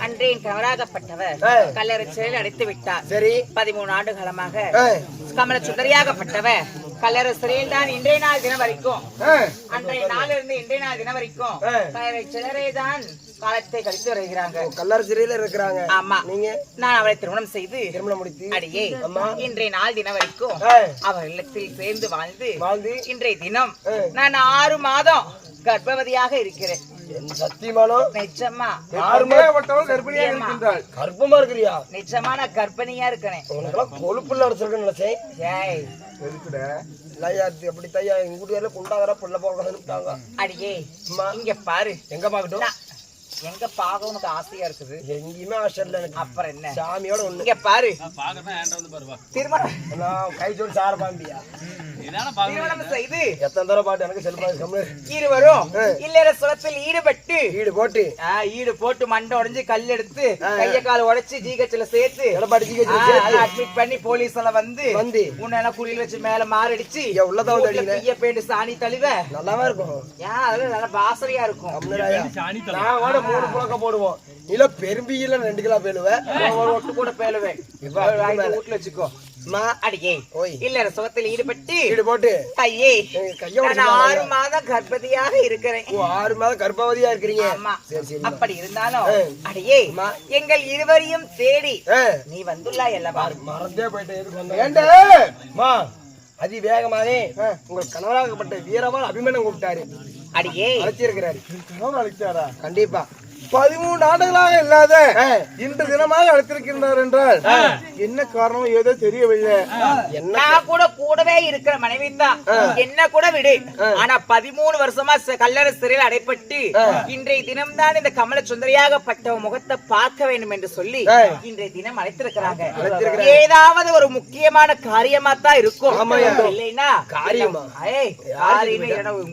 அன்றே என் கவராகப்பட்டவர் கல்லறை சிறையில் அடைத்து விட்டார். சரி 13 ஆண்டு காலமாக கமல சுந்தரியாகப்பட்டவர் கல்லறை சிறையில் தான் இன்றைய நாள் தினம் வரைக்கும் அன்றைய நாளிலிருந்து இன்றைய நாள் தினம் வரைக்கும் கல்லறை சிலரே தான் காலத்தை கழித்து வருகிறாங்க. கல்லறை சிறையில இருக்கிறாங்க. ஆமா, நீங்க நான் அவளை திருமணம் செய்து முடித்து அடியே இன்றைய நாள் தினம் வரைக்கும் அவர் இல்லத்தில் சேர்ந்து வாழ்ந்து இன்றைய தினம் நான் 6 மாதம் கர்ப்பவதியாக இருக்கிறேன். சத்தியமானோ? நிச்சயமா. கர்ப்பிணியா இருக்கின்றாள். கர்ப்பமா இருக்கிறியா? நிச்சயமா நான் கர்ப்பிணியா இருக்கிறேன். உனக்கெல்லாம் கொழுப்புல அடிச்சிருக்கேன்னு நினைச்சேன். அப்படி தையா எங்க வீட்டுல குண்டாகிற புள்ள போறாங்க. அடியே இங்க பாரு. எங்க பாக்கட்டும்? எங்க பாக்க உனக்கு ஆசையா இருக்குது? எங்கேயுமே ஆசை இல்ல எனக்கு. அப்புறம் என்ன? சாமியோட ஒண்ணு. இங்க பாரு. திருமணம் கை சொல்லி சார பாம்பியா திருமணம் செய்து எத்தனை தடவை பாட்டு எனக்கு செல்வா இருவரும் இல்லற சுரத்தில் ஈடு போட்டு மண்டை உடைஞ்சு கல் எடுத்து கைய கால் உடைச்சு ஜிஹெச்ல சேர்த்து அட்மிட் பண்ணி போலீஸ்ல வந்து உன்ன குளியல் வச்சு மேல மாரடிச்சு உள்ளதான் பேண்டு சாணி தழுவ நல்லாவா இருக்கும். ஏன் அதுல நல்ல பாசறையா இருக்கும். நான் 3 புழக்க போடுவோம். இல்ல பெரும்பியில 2 கிலோ பேலுவேன். ஒட்டு கூட பேலுவேன். வீட்டுல வச்சுக்கோ. இல்லற சுகத்தில் ஈடுபட்டு கையை 6 மாதம் கர்ப்பவதியாக இருக்கிறேன். 6 மாதம் கர்ப்பவதியா இருக்கிறீங்க. அப்படி இருந்தாலும் அடியே எங்கள் இருவரையும் தேடி நீ வந்துள்ளாய் அல்லவா? மறந்தே போயிட்டேன். அதிவேகமாவே உங்கள் கணவராகப்பட்ட வீரவான் அபிமன்யு கூப்பிட்டாரு. அடியே அழைச்சிருக்கிறாரு. அழைச்சாரா? கண்டிப்பா 13 ஆண்டுகளாக இல்லாத இன்று தினமாக அழைத்திருக்கின்றார் என்றால் என்ன காரணம் ஏதோ தெரியவில்லை. நான் கூடவே இருக்கிற மனைவி தான். என்ன கூட விடு. ஆனா 13 வருஷமா கல்லறை சிறையில் அடைப்பட்டு இன்றைய தினம் தான் இந்த கமல சுந்தரியாகப்பட்ட முகத்தை பார்க்க வேண்டும் என்று சொல்லி இன்றைய தினம் அழைத்திருக்கிறாங்க. ஏதாவது ஒரு முக்கியமான காரியமா தான் இருக்கும். இல்லைன்னா காரியமா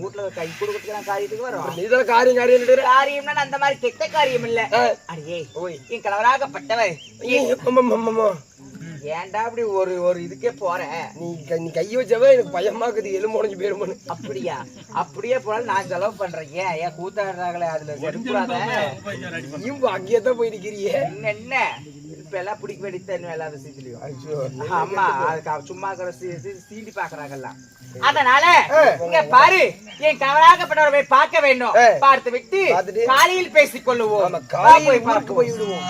வீட்டுல கை கொடுக்கறதுக்கு காரியத்துக்கு வரும். காரியம்னா அந்த மாதிரி கெட்ட காரியம் இல்ல. அடியே என் கணவராகப்பட்டவர் ஏன்டா அப்படி ஒரு இதுக்கே போற? நீ கைய வச்சவே எனக்கு பயமாக்குது. எலும்பு உடைஞ்சு போயிருமோன்னு. அப்படியா? அப்படியே போனாலும் நான் செலவு பண்றேன். ஏன் கூத்தாடுறாங்களே அதுல அங்கேயதான் போய் நிக்கிறியே. என்ன இப்ப எல்லாம் பிடிக்க வேண்டியது எல்லா விஷயத்திலயும். ஆமா, அதுக்கு சும்மா சீண்டி பாக்குறாங்கல்ல. அதனால இங்க பாரு, என் கணவராகப்பட்டவரை போய் பார்க்க வேண்டும். பார்த்து விட்டு காலையில் பேசிக் கொள்ளுவோம். போய் விடுவோம்.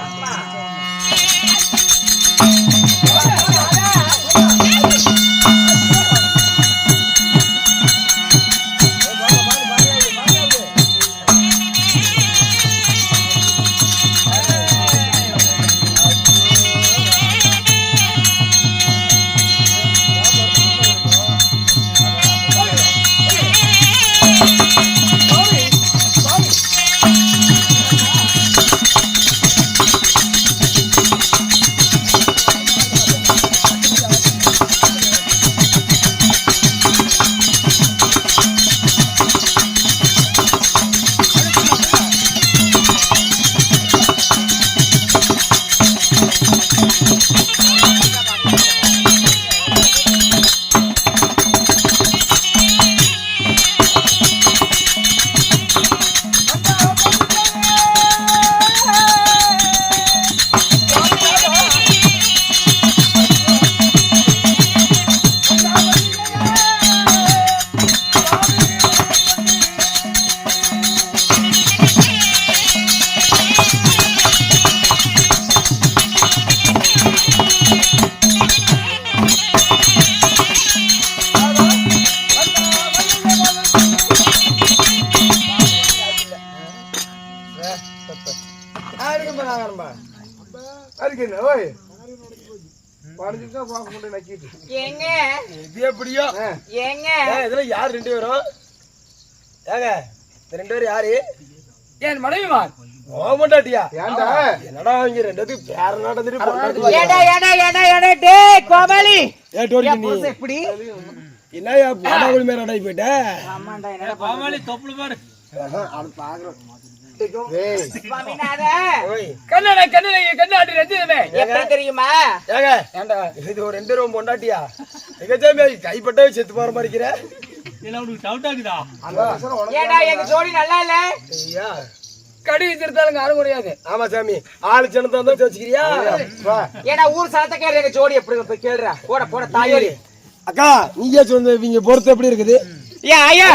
யார் 2 பேரும்? ஏங்க இந்த 2 பேரும் யாரு? என் மனைவிமார். ஓமண்டாட்டியா? ஏண்டா என்னடா இங்க 2 பேரும் பேர நடந்துட்டு போறாங்க. ஏடா டேய் கோபாலி. எப்படி என்னயா பாடாகுள் மேல அடை போய்ட்ட? ஆமாடா, என்னடா கோபாலி தொப்புல பாரு. அது பாக்குறோம். முட்டைக்கும் சுவாமிநாதா கண்ணனை கண்ணாடி ரஞ்சிதமே எப்படி தெரியுமா? ஏங்க ஏண்டா இது ஒரு 2 ரூம் பொண்டாட்டியா எங்கச்சாமி கைப்பட்ட செத்து போற மாதிரி இருக்கிற இதெல்லாம் உனக்கு டவுட் ஆகுதா? ஏடா எங்க ஜோடி நல்லா இல்ல? ஐயா கடி வச்சிருந்தாலும் ஆள முடியாது. ஆமா சாமி ஆளு சின்னதா தான் வச்சுக்கிறியா? ஏடா ஊர் சனத்தை கேளு எங்க ஜோடி எப்படி போய் கேளுடா. போட தாயோரி. அக்கா நீங்க சொல்லுங்க இவங்க பொறுத்து எப்படி இருக்குது? ஏ ஐயா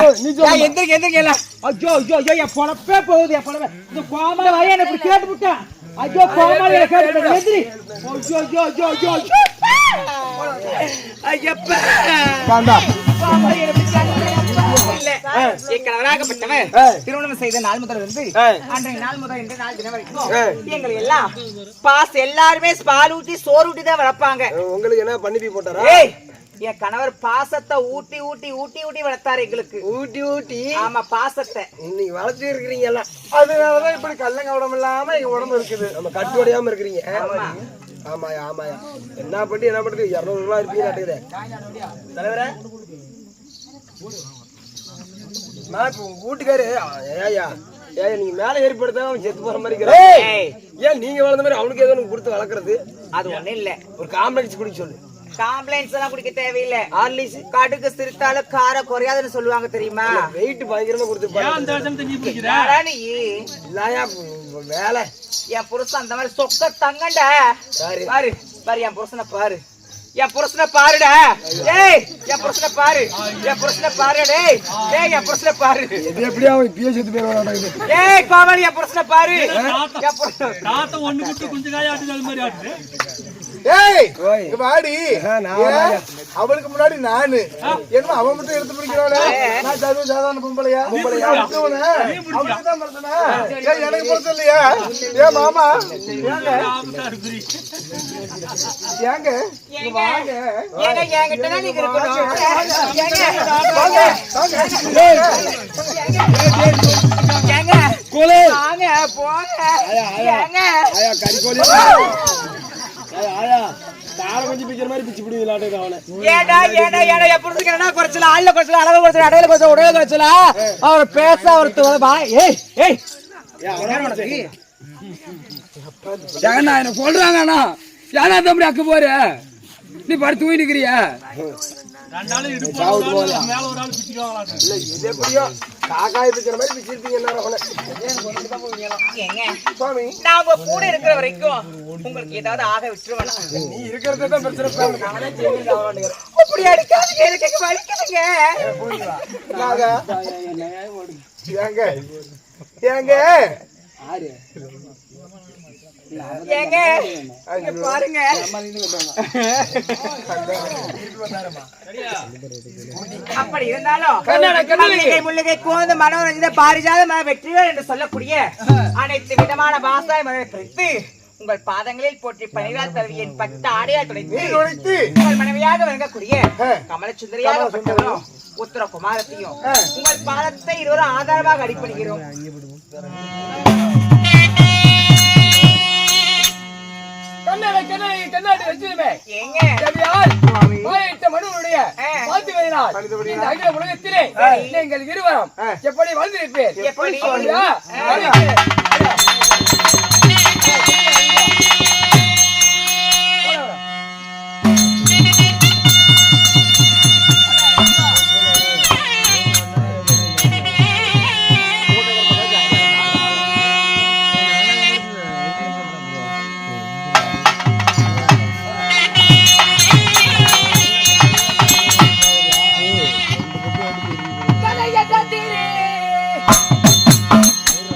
எந்திரிக்க எல்லாம். ஐயோ என் பொழப்பே போகுது என் பொழப்பே. இந்த கோமாளி வாயா என்ன இப்படி கேட்டு விட்டான். ஐயோ கோமாளி கேட்டு எந்திரி. ஐயோ ஐயப்பா பாண்டா கோமாளி என்ன இல்ல. என் கணவராகப்பட்டவர் திருமணம் செய்த நாள் முதல் இருந்து அன்றைய நாள் முதல் இன்றைய நாள் தினம் வரைக்கும் எங்களை எல்லாம் பாஸ் எல்லாருமே பால் ஊட்டி சோறு ஊட்டி தான் வளர்ப்பாங்க. உங்களுக்கு என்ன பண்ணி போட்டாரா? என் கணவர் பாசத்தை ஊட்டி ஊட்டி ஊட்டி ஊட்டி வளர்த்தாரு எங்களுக்கு. ஊட்டி ஊட்டி ஆமா பாசத்தை இன்னைக்கு வளர்த்து இருக்கிறீங்க எல்லாம். அதனாலதான் இப்படி கல்லங்க உடம்பு இல்லாம எங்க உடம்பு இருக்குது. நம்ம கட்டு உடையாம இருக்கிறீங்க. ஆமாயா என்ன பண்றது 200 ரூபாய் இருப்பீங்க நாட்டுக்குது தலைவரே. நான் இப்ப உங்க வீட்டுக்காரு ஏயா நீங்க மேல ஏற்படுத்த அவன் செத்து போற மாதிரி இருக்கிற. ஏன் நீங்க வளர்ந்த மாதிரி அவனுக்கு ஏதோ கொடுத்து வளர்க்கறது? அது ஒண்ணு இல்ல. ஒரு காம்ப்ளெக்ஸ் குடிக்க சொல்லு. காம்ப்ளைண்ட்ஸ் எல்லாம் குடிக்க தேவையில்லை. ஆர்லிஸ் கடுகு சிரித்தாலும் கார குறையாதுன்னு சொல்லுவாங்க தெரியுமா? வெயிட் பயங்கரமா கொடுத்து நீ இல்லையா வேலை. என் புருஷன் அந்த மாதிரி சொக்க தங்கண்டா. பாரு பாரு என் புருஷனை பாரு. என் புருஷனை பாருடா. ஏய் என் புருஷனை பாரு. என் புருஷனை பாருடா. டேய் என் புருஷனை பாரு. இது எப்படியா அவன் பிஏ செத்து போயிடுவாடா இது. ஏய் கோமாளி என் புருஷனை பாரு. என் புருஷன் தாத்த ஒண்ணு குட்டி கொஞ்சம் காய ஆட்டுது மாதிரி ஆட்டுது. ஏய் வாடி. அவளுக்கு முன்னாடி நானு என்ன அவன் மட்டும் எடுத்து பிடிக்கிறாளே. நான் சாதாரண பொம்பளையா அவளுக்கு தான் மறந்தனா? எனக்கு பொறுத்த இல்லையா? ஏ மாமா ஏங்க வாங்க என்கிட்ட நீங்க இருக்கணும். கொஞ்சம் பிக்கிற மாதிரி பிச்சு பிடிக்கலாட்டு அவனை. ஏடா புரிஞ்சுக்கிறா குறைச்சல ஆள்ல குறைச்சல அளவு குறைச்சல அடையில குறைச்சல உடையில குறைச்சல அவர் பேச அவர் ஏய் ஜெகண்ணா என்ன சொல்றாங்கண்ணா ஏன்னா தம்பி அக்க போற நீ படுத்து தூங்கிக்கிறியா? காக்காய் பிக்கிற மாதிரி பிச்சிருப்பீங்க. நாம கூட இருக்கிற வரைக்கும் உங்களுக்கு ஏதாவது ஆக விட்டுருவேன். நீ இருக்கிறதே தான் பிரச்சனை. அப்படி அடிக்காதீங்க எனக்கு வலிக்குதுங்க. ஏங்க ஏங்க பாருங்க அப்படி இருந்தாலும் முள்ளிகை கோந்து மனோரஞ்சித பாரிஜாத வெற்றிவேல் என்று சொல்லக்கூடிய அனைத்து விதமான பாசாய் மனதை பிரித்து உங்கள் பாதங்களில் போற்றி பணிவால் தருவியின் பட்ட ஆடையால் துடைத்து உங்கள் மனைவியாக விளங்கக்கூடிய கமலச்சுந்தரியாக உத்தர குமாரத்தையும் உங்கள் பாதத்தை இருவரும் ஆதாரமாக அடிப்படுகிறோம். கண்ணாடி வச்சிருமே உலகத்திலே நீங்கள் இருவரும் எப்படி வாழ்ந்திருப்பேன்? எப்படி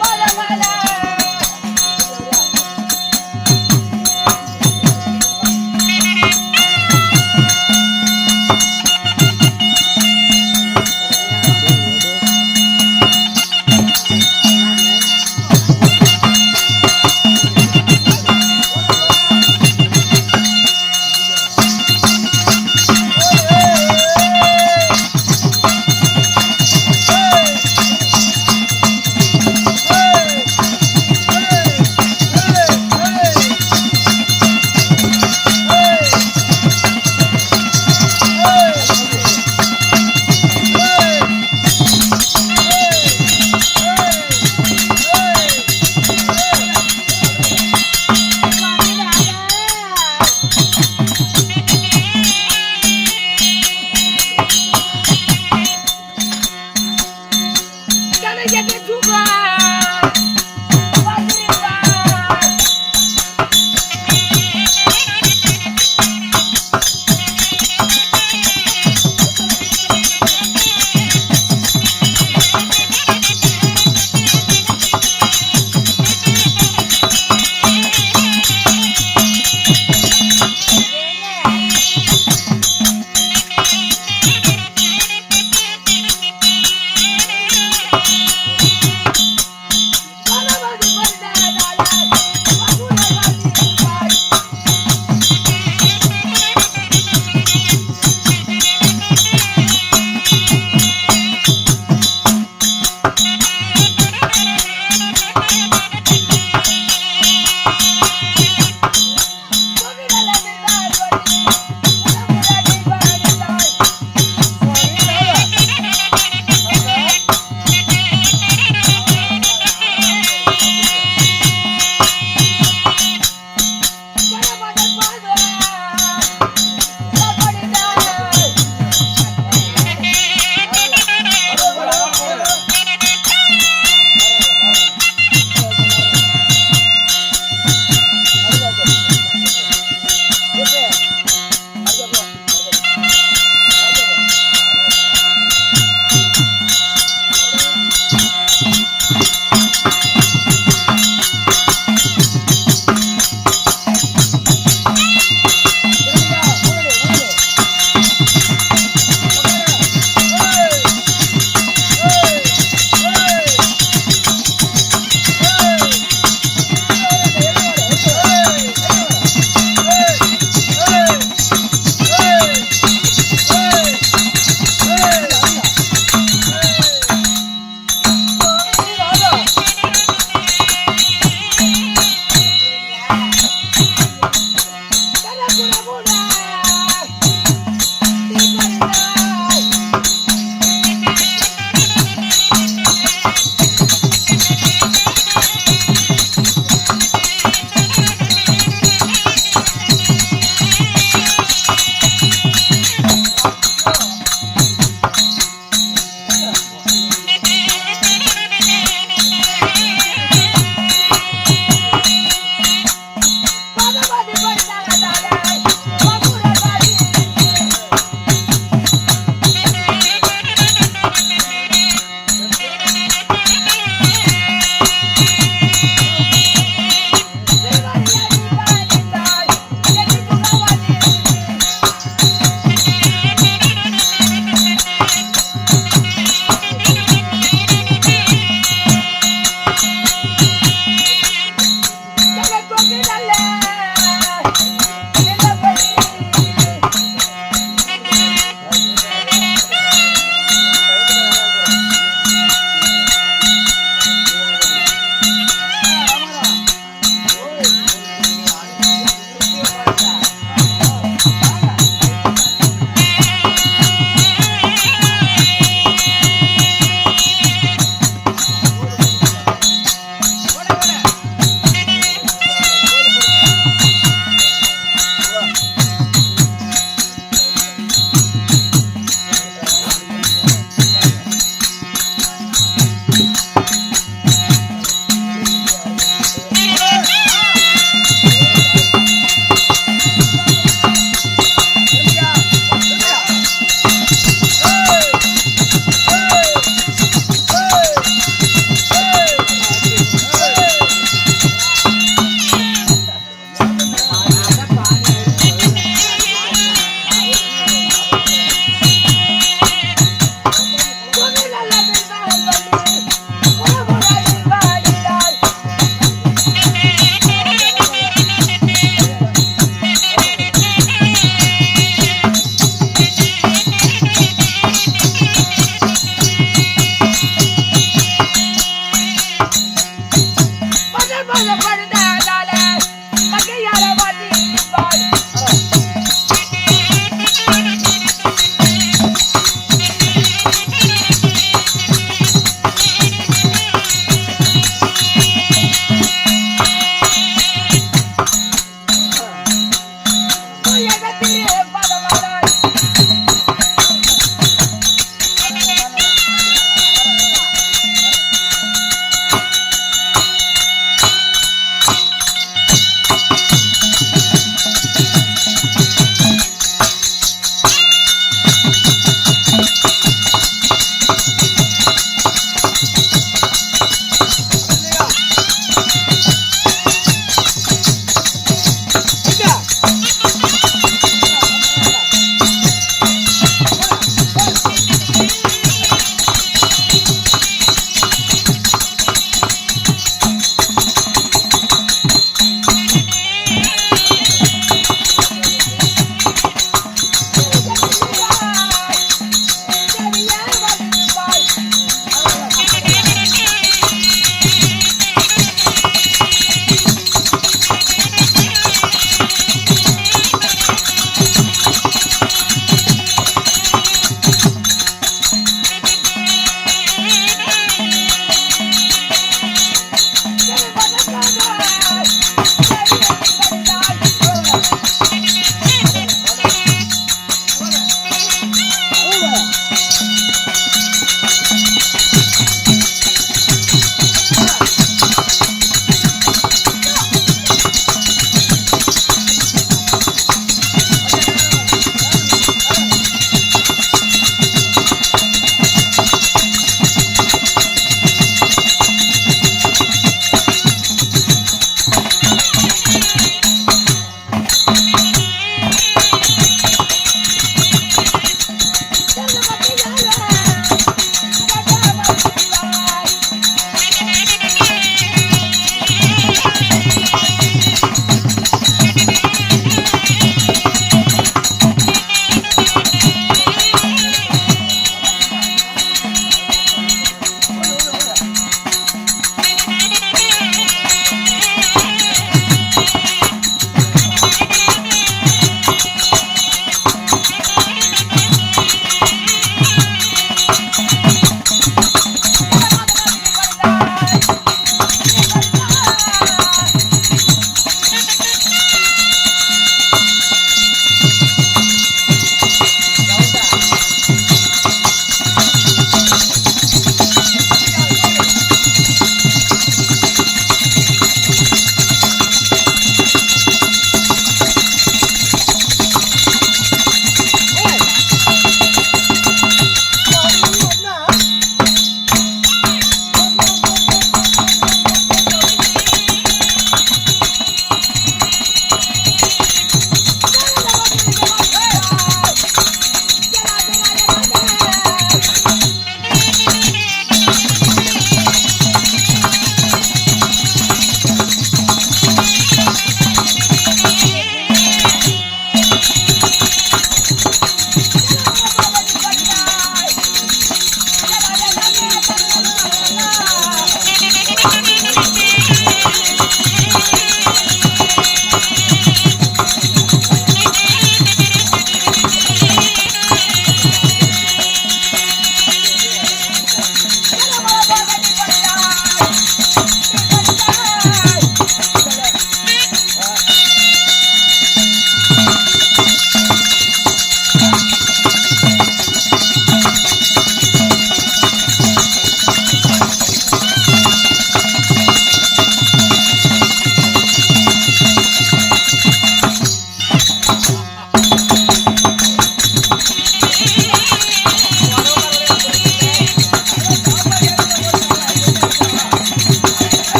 Bala bala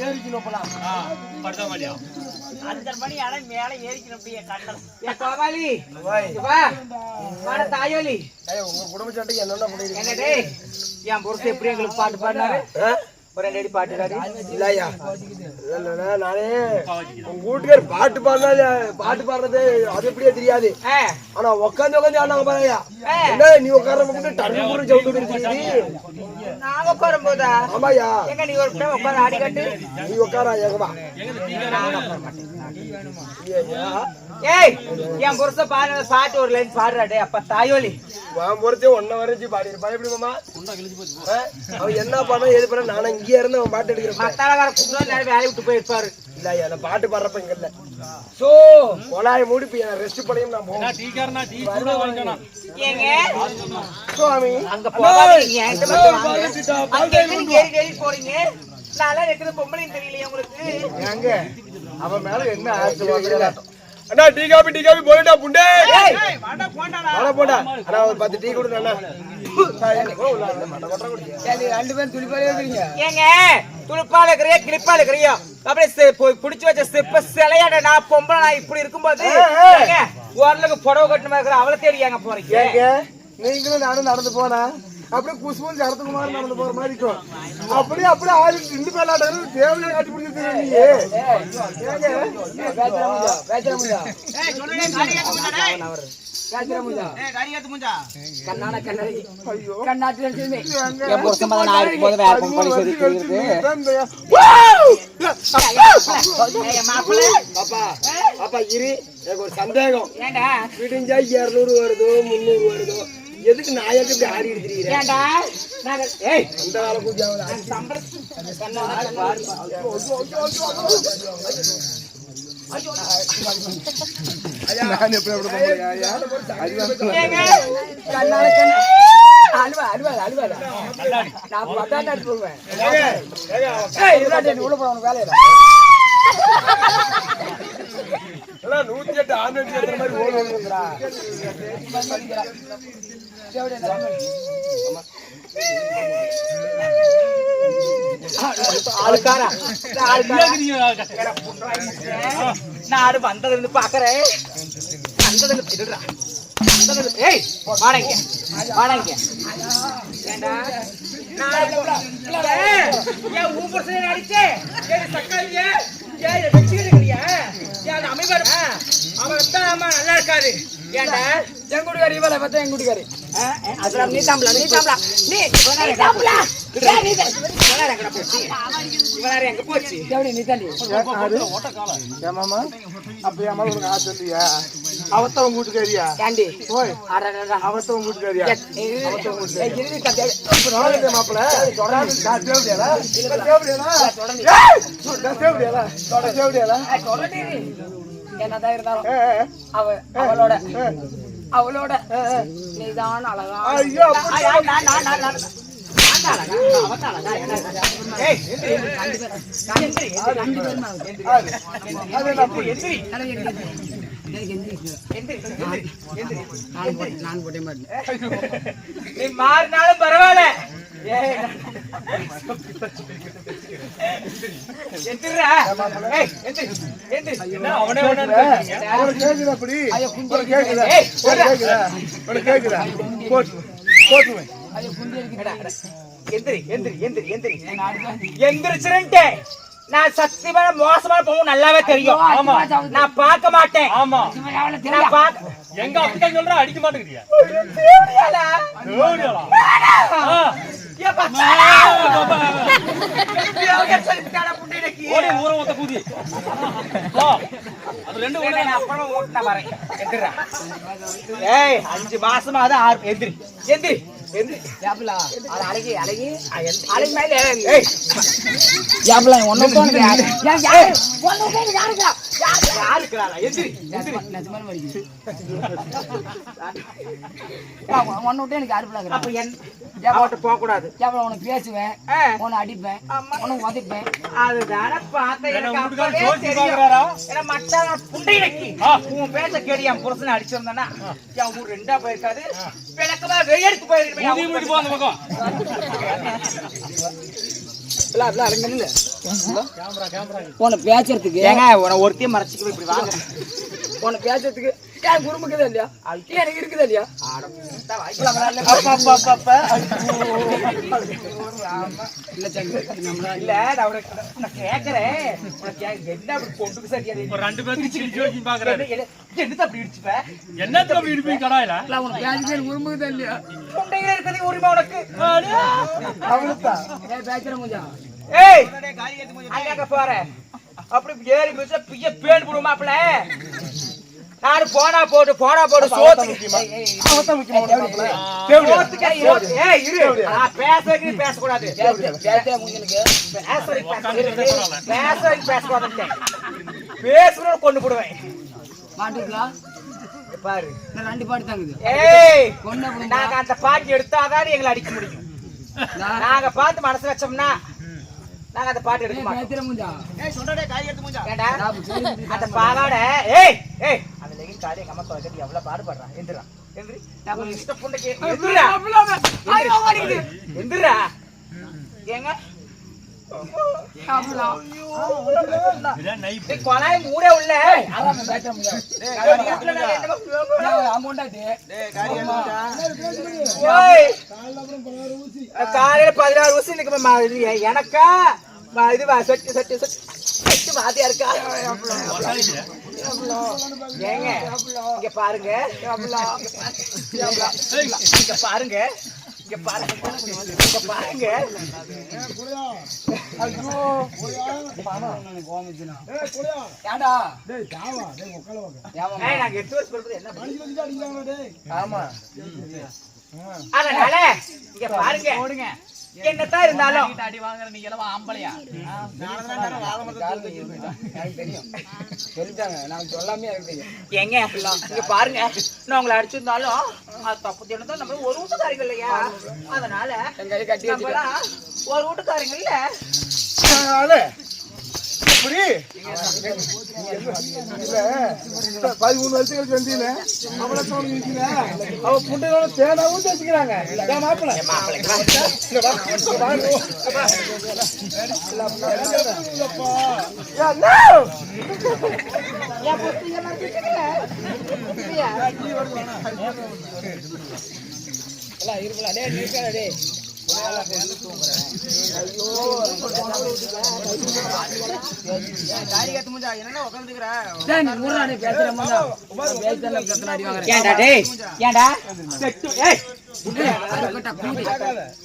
ஏறிக்கணும் போலாம். 5:30 மணி ஆனா மேல ஏறிக்கணும் அப்படியே கண்டல். ஏ கோமாளி வா வாடா தாயோலி. உங்க குடும்ப சண்டைக்கு என்னென்ன பண்ணிருக்கீங்க? என்ன டேய் என் புருஷன் எப்படி எங்களுக்கு பாட்டு பாடினாரு? ஒரு 2 அடி பாட்டுடாரு. இல்லையா நானே உங்க வீட்டுக்கார் பாட்டு பாடினாலே பாட்டு பாடுறது அது எப்படியே தெரியாது. ஆனா உட்காந்து ஆனாங்க பாருயா. என்ன நீ உட்கார மட்டும் டர்னு கூட ஜவுட்டு இருக்கீங்க. நாங்க உட்காரும் போதா? ஆமாயா. எங்க நீ ஒரு டைம் உட்கார ஆடி கட்டு. நீ உட்காரா எங்கமா? ஏய் என் புருஷன் பாடுற பாட்டு ஒரு லைன் பாடுறாடே அப்ப தாயோலி. வான் பொறுத்தே 1 வரைச்சு பாடி இருப்பான். எப்படி மாமா? அவன் என்ன பண்ணா எது பண்ண நானும் இங்கே இருந்து அவன் பாட்டு எடுக்கிறேன். மத்தாளக்கார குடும்பம் நேரம் வேலையை விட்டு போயிருப்பாரு. இல்லையா அந்த பாட்டு பாடுறப்ப இங்க இல்ல. சோ கொலாய மூடி போய் ரெஸ்ட் பண்ணியும் நான் போவேன். ஏங்க சுவாமி அங்க போகாதீங்க. என்கிட்ட மட்டும் வாங்க. அங்க எங்க ஏறி போறீங்க? நான்லாம் இருக்குது பொம்பளைன்னு தெரியலையே உங்களுக்கு? ஏங்க அவன் மேல என்ன ஆச்சு? அண்ணா டீ காபி போயிட்டா புண்டே. ஏய் வாடா போடாடா. வாடா போடா. அண்ணா ஒரு 10 டீ கொடுங்க அண்ணா. ரெண்டு பேரும் துணிப்பாலே இருக்கிறீங்க. ஏங்க துடுப்பால இருக்கிறியா கிளிப்பால இருக்கிறியா? அப்படியே போய் புடிச்சு வச்ச செப்ப சிலையாட நான் பொம்பளை நான் இப்படி இருக்கும்போது ஏங்க ஓரளவுக்கு புடவை கட்டணமா இருக்கிற அவளை தேடி ஏங்க போறீங்க? ஏங்க நீங்களும் நானும் நடந்து போனா அப்படியே குஷ்பூன் சரத்துக்குமார் நடந்து போற மாதிரி இருக்கும். அப்படியே ஆளு 2 பேர் ஆடுறது தேவையில காட்டி பிடிச்சிருக்கீங்க நீங்க. பேசுற முடியா? ஏய் சொல்லுங்க காரியத்து முஞ்சடா. பேசுற முடியா? ஏய் காரியத்து முஞ்சா. கண்ணான கண்ணாடி. ஐயோ கண்ணாட்டி வச்சிருந்தே. என் புருஷன் மத நான் இருக்கும்போது வேற பொம்பளை சொல்லிட்டு ஏய் மாப்பிள்ளை பாப்பா பாப்பா இரு. எனக்கு ஒரு சந்தேகம். ஏண்டா விடிஞ்சா 200 வருதோ 300 வருதோ எதுக்கு நாயக்கு இப்படி ஆடி இருக்கிறீங்க? ஏண்டா நாங்க ஏய் அந்த கால பூஜாவல சம்பளம் நான் எப்படி ஏங்க கண்ணான கண்ணா. அழுவா. நான் பட்டாட்டா போவேன். ஏய் இல்லாட்டி நீ உள்ள போற உனக்கு வேலை இல்ல. எல்லாம் 108 ஆம்புலன்ஸ் ஏத்துற மாதிரி ஓடுறா. ஆளுக்காரா நாடு வந்ததுல இருந்து பாக்குறேன். வந்ததுல விடுறா. ஏய் வாடங்க ஏண்டா ஏன் ஊ பிரச்சனை அடிச்சே சக்காலியே ஏன் வெச்சிருக்கிறியா? ஏன் அமைவர் அவன் தான் அம்மா நல்லா இருக்காது. ஏண்டா என் குடிகாரி இவளை பார்த்தா என் குடிகாரி. அதுல நீ தாம்பளா இவனாரு எங்க போச்சு? எப்படி நீ தாண்டி ஏமாமா அப்ப ஏமா உனக்கு ஆசை இல்லையா? அவத்தவன் கூட்டுக்காரியா? தாண்டி போய் அடடா அவத்தவன் கூட்டுக்காரியா? மாப்பிள்ள என்னதான் இருந்தாலும் அவளோட நீதான் அழகா. ஐயோ நான் போட்டே மாட்டேன். நீ மாறினாலும் பரவாயில்ல. எந்திரிச்சிருந்தே நான் சத்தியமான மோசமான போகும் நல்லாவே தெரியும். நான் பார்க்க மாட்டேன். எங்க அப்பா சொல்ற அடிக்க மாட்டேங்கிறியா? ஏய் 5 மாசமாதான் 6 எந்திரி எந்திரி எந்திரி அழகி மேல போக கூடாது. உனக்கு பேசுவேன், உன்னை அடிப்பேன், உனக்கு உதைப்பேன். அதுதான பார்த்தேன். உன் பேச கேடி என் புருஷனை அடிச்சிருந்தானா என் ஊர் 2ஆ போயிருக்காது. விளக்கமா வெளியெடுத்து போயிருக்கேன். உன்னை பேசுறதுக்கு ஏங்க உன ஒருத்தையும் மறைச்சிக்க இப்படி வாங்க. உன்னை பேசுறதுக்கு ஏன் குடும்பக்குதா இல்லையா எனக்கு இருக்குதா இல்லையா இல்ல நான் உனக்கு கேக்குறேன். உனக்கு என்ன அப்படி பொண்ணுக்கு சரியா ரெண்டு பேருக்கு பாக்குறாரு. என்னத்த அப்படி இடிச்சுப்ப? என்னத்துல அப்படி இருப்பீங்க கடாயில? உன்னை பேசுறது குடும்பக்குதா இல்லையா முண்டையில இருக்கிறது உரிமை உனக்கு. பேசுற முடியா ஏய் அங்க போற அப்படி ஏறி மிச்ச பிய பேன் போடுமாப்ல. நானு போனா போடு சோத்துக்கு ஏய் இரு. பேசவே பேசக்கூடாது. பேசக்கூடாது. பேசுறோம் கொண்டு போடுவேன். மாட்டுக்கலாம் பாரு நான் 2 பாட்டு தாங்குது. ஏய் கொண்டு போடுங்க. நாங்க அந்த பாட்டு எடுத்தாதான் எங்களை அடிக்க முடியும். நாங்க பார்த்து மனசு வச்சோம்னா நாங்க அந்த பாட்டு எடுக்க மாட்டோம். பேசுற முடியா ஏண்டா அந்த பாவாடை ஏய் ஏய் அந்த லெகின் காடி எங்க அம்மா துவைக்கிறது எவ்வளவு பாடுபடுறா. எந்திரா எந்திரி. நான் இஷ்ட புண்டைக்கு எந்திரா எந்திரா. ஏங்க கொலாய் மூட உள்ள காலையில 16 வருஷம் இருக்கு. எனக்கா இது செட்டு வாதியா இருக்கா? ஏங்க இங்க பாருங்க இங்க பாருங்க இங்க பாருங்க. நாங்க 8 வருஷம் பொறுப்பு என்ன அதனால இங்க பாருங்க என்னத்தான் இருந்தாலும் அடி வாங்குற நீங்க எல்லாம் ஆம்பளையா? ஏங்க இங்க பாருங்க நான் உங்களை அடிச்சிருந்தாலும் அது தப்பு தினத்தான் நம்ம ஒரு வீட்டுக்காரங்க இல்லையா? அதனால ஒரு வீட்டுக்காரங்க இல்ல. இப்படி 13 வருஷம் கழிச்சு வந்தீங்க அவ புண்டையோட தேனாவும் தேச்சுக்கிறாங்க. மாப்பிள்ள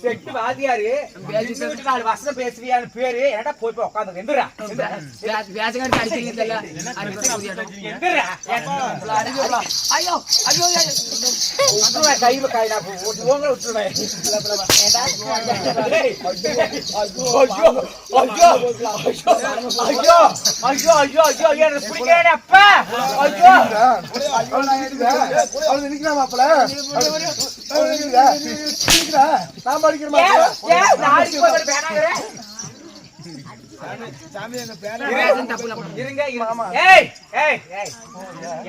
செட்டு வாதியாரு வசனம் பேசுவியான்னு பேரு ஏன்டா போய் உட்காந்து எந்திரா கையில காய் உங்களை விட்டுருவேன். நான் படிக்கிற மாப்பிள்ள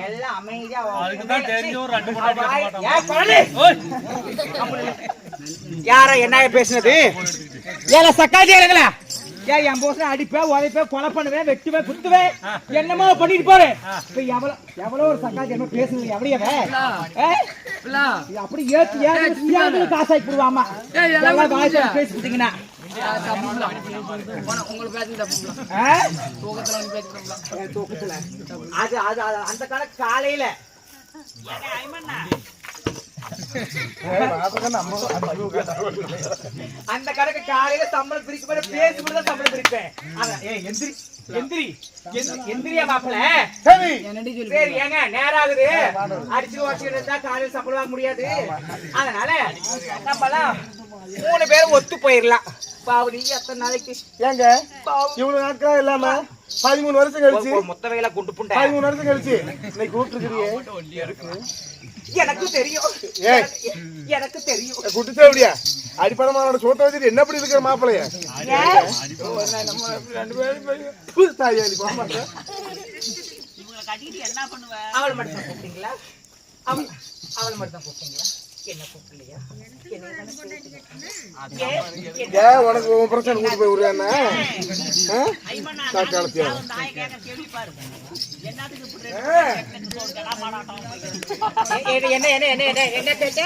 எல்லாம் அமைதியா யாரா என்ன பேசுனது? ஏல சக்காஜிங்களா ஏன் என் போச அடிப்பேன் உதைப்பேன் கொலை பண்ணுவேன் வெட்டுவேன் குத்துவேன் என்னமோ பண்ணிட்டு போற. இப்ப எவ்வளவு ஒரு சக்காஜி என்ன பேசுனது எவ்வளவு அப்படி ஏத்து காசாக்கி போடுவாமா பேசிக்கிட்டீங்கன்னா அந்த கணக்கு காலையில அந்த கணக்கு காலையில சம்பளம் பிரிக்க பேசி சம்பளம் பிரிப்பேன். எந்திரியா மாப்பிள்ள சரி ஏங்க நேரம் ஆகுது. அடிச்சு வச்சுக்கிட்டு காலையில சம்பளம் வாங்க முடியாது. அதனால நம்மலாம் 3 பேரும் ஒத்து போயிடலாம். பாவடி எத்தனை நாளைக்கு ஏங்க இவ்வளவு நாட்களா இல்லாம 13 வருஷம் கழிச்சு மொத்த வேலை குண்டு புண்டை 13 வருஷம் கழிச்சு இன்னைக்கு கூப்பிட்டுருக்கிறியே எனக்கு தெரியும். எனக்கு தெரியும் குட்டுச்சே அப்படியா அடிப்படமான சோத்த வச்சுட்டு என்ன அப்படி இருக்கிற மாப்பிள்ளைய அவளை மட்டும் கூப்பிட்டீங்களா? அவளை மட்டும் கூப்பிட்டீங்களா? என்ன கூப்பிடலையா? ஏன் உனக்கு உன் பிரச்சனை கூட்டு போய் விடுறானா காலத்தியா என்ன என்ன என்ன என்ன என்ன கேட்ட?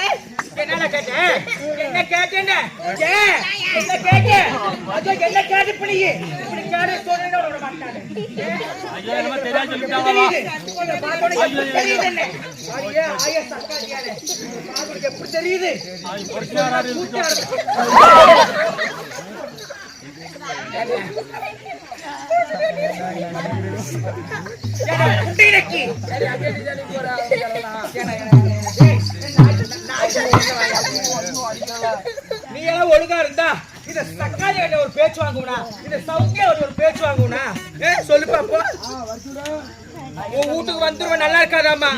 என்ன கேட்ட? என்ன கேட்டேன்னு? என்ன கேட்ட? அது என்ன கேட்ட பிள்ளையே? இப்படி கேட சொல்றேன்னு விட மாட்டானே. ஐயோ நம்ம தெரியாது சொல்லிட்டாங்களா? தெரியுது என்ன? ஐயா ஐயா சக்காதியாரே. உங்களுக்கு எப்படி தெரியுது? அது பொறுத்தாராரு இருக்கு. குட்டினக்கி நீ எல்லாம் ஒழுங்கா இருந்தா இந்த சக்காளி ஒரு பேச்சு வாங்குவனா, இந்த சவுக்கிய ஒரு பேச்சு வாங்குவனா? சொல்லு பாப்பா. உன் வீட்டுக்கு வந்துருவ நல்லா இருக்காதாமா?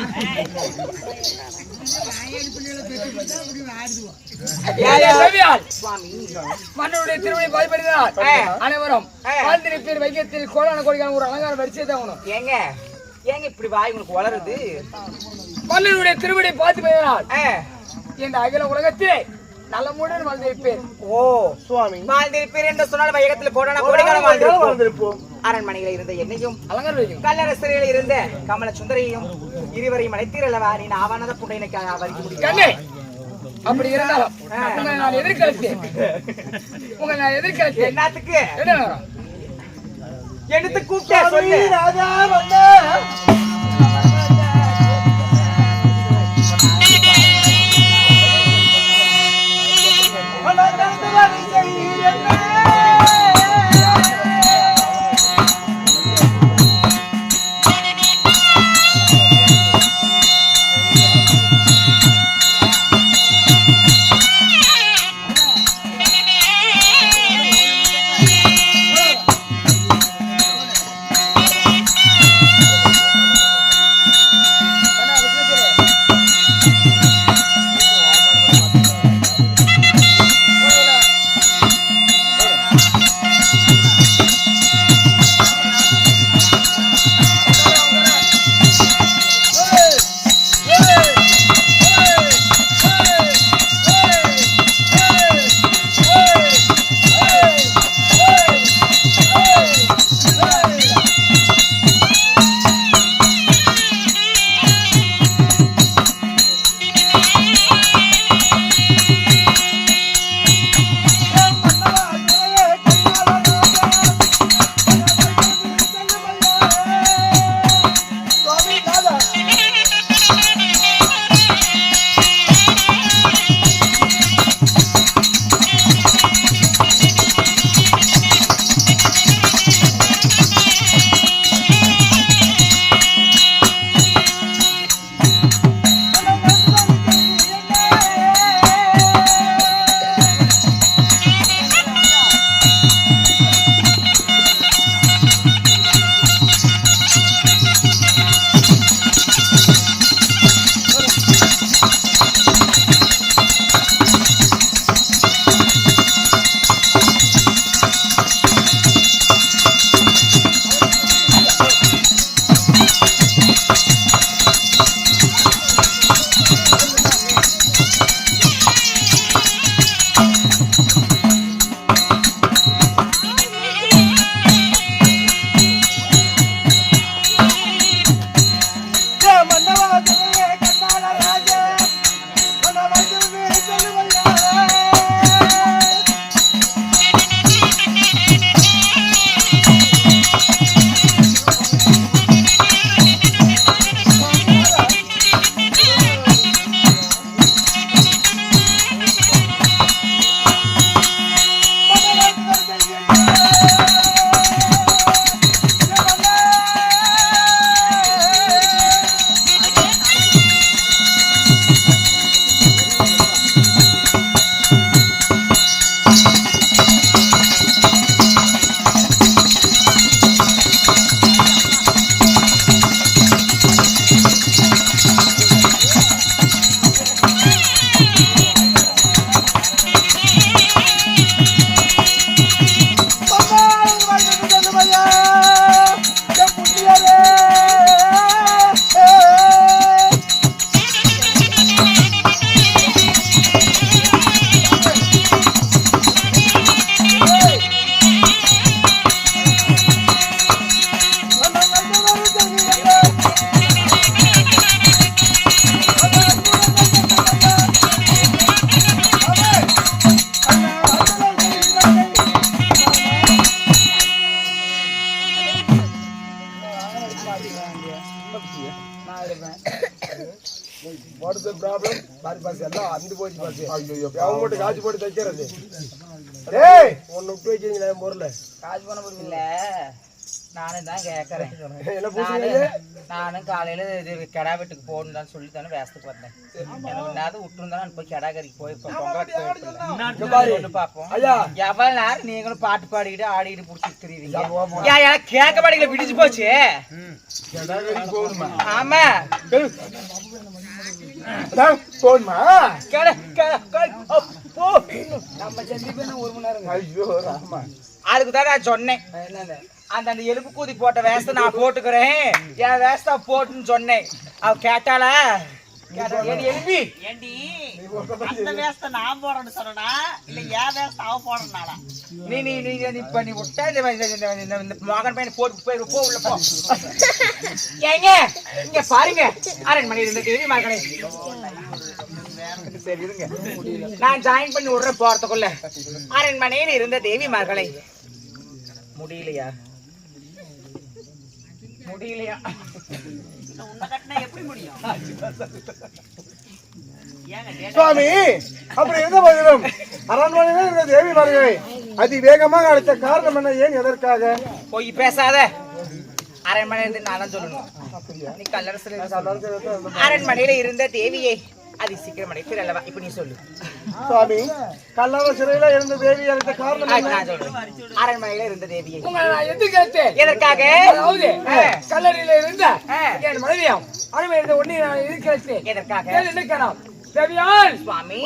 மன்னனுடைய திருமணி பாதிப்படுகிறார். அனைவரும் வாழ்ந்திருப்பீர் வைக்கத்தில் கோடான கோடிக்கான ஒரு அலங்காரம் வரிசை தான். ஏங்க ஏங்க இப்படி வாய் உங்களுக்கு வளருது? மன்னனுடைய திருமணி பார்த்து போகிறார். இந்த அகில உலகத்திலே நலமுடன் வாழ்ந்திருப்பேன். ஓ சுவாமி, வாழ்ந்திருப்பீர் என்று சொன்னால் வையகத்தில் கோடான கோடிக்கான வாழ்ந்திருப்போம். அரண்மனையில இருந்த என்னையும் அலங்காரம் வைக்கும். கல்லரசரையில் இருந்த கமல சுந்தரையும் இருவரையும் அழைத்தீரல்லவா? நீ ஆவானத புண்டையனுக்கு வரிக்க முடியும். கண்ணே, அப்படி இருந்தாலும் உங்களை நான் எதிர்கலத்தேன். உங்களை நான் எதிர்கலத்தேன். என்னத்துக்கு? என்ன நேரம்? எடுத்து கூப்பிட்டே சொல்லு. ராஜா வந்தா நான் இருப்பேன். What is the problem? பாரு பாஸ் எல்லாம் அந்து போச்சு பாஸ். ஐயோ அவங்க மட்டும் காசு போட்டு தைக்கிறது. டேய் ஒன்னு விட்டு வைக்கிறீங்களா பொருளை? காசு பண்ண முடியல. நானும் தான் கேட்கறேன். என்ன பூசுறீங்க? நானும் காலையில இது கெடா வீட்டுக்கு போகணும்னு சொல்லி தானே வேஸ்துக்கு வந்தேன். எனக்கு நேரம் விட்டுருந்தாலும் போய் கெடா கறிக்கு போயிருப்போம். பாப்போம் ஐயா எவ்வளவு நேரம் நீங்களும் பாட்டு பாடிக்கிட்டு ஆடிக்கிட்டு புடிச்சிருக்கீங்க. கேட்க மாட்டீங்களா? பிடிச்சு போச்சு. ஆமா போன்மா நம்ம சந்திப்பேன்னா 1 மணி நேரம். ஐயோ ராமா, அதுக்கு தான் நான் சொன்னேன். என்னது அந்த எலும்பு கூதி போட்ட வேஸ்த நான் போட்டுக்கிறேன், என் வேஸ்தா போட்டுன்னு சொன்னேன். அவ கேட்டாளா? எலும்பி ஏண்டி அந்த வேஸ்த நான் போறேன்னு சொன்னா இல்ல ஏன் வேஸ்த அவ போறனால? நீ நீ நீ இப்ப நீ விட்டா இந்த மகன் பையனை போட்டு போய் போ உள்ள போ. ஏங்க இங்க பாருங்க, அரண்மனை இருந்து மகனே சரி இருங்க, நான் ஜாயின் பண்ணி விடுற போறதுக்குள்ள அரண்மனையில் இருந்த தேவி மகளை முடியலையா? முடியலையா? உன்னை கட்டினா எப்படி முடியும்? சுவாமி அப்படி இருந்த போதிலும் அரண்மனையில் இருந்த தேவி மகளை அதிவேகமாக அழைத்த காரணம் என்ன? ஏன் எதற்காக? போய் பேசாத. அரண்மனை இருந்து நான் சொல்லணும். நீ அரண்மனையில இருந்த தேவியை அது சீக்கிரம் அடைத்து அல்லவா? இப்ப நீ சொல்லு சுவாமி. கல்லற சிறையில இருந்த தேவி அழைத்த காரணம் என்ன? நான் சொல்றேன். அரண்மனையில இருந்த தேவியை உங்களை நான் எதிர்க்கிறேன். எதற்காக? அதாவது கல்லறையில இருந்த என் மனைவியாம் அருமை இருந்த ஒண்ணு நான் எதிர்க்கிறேன். எதற்காக? எதிர்க்கலாம் தேவியால் சுவாமி.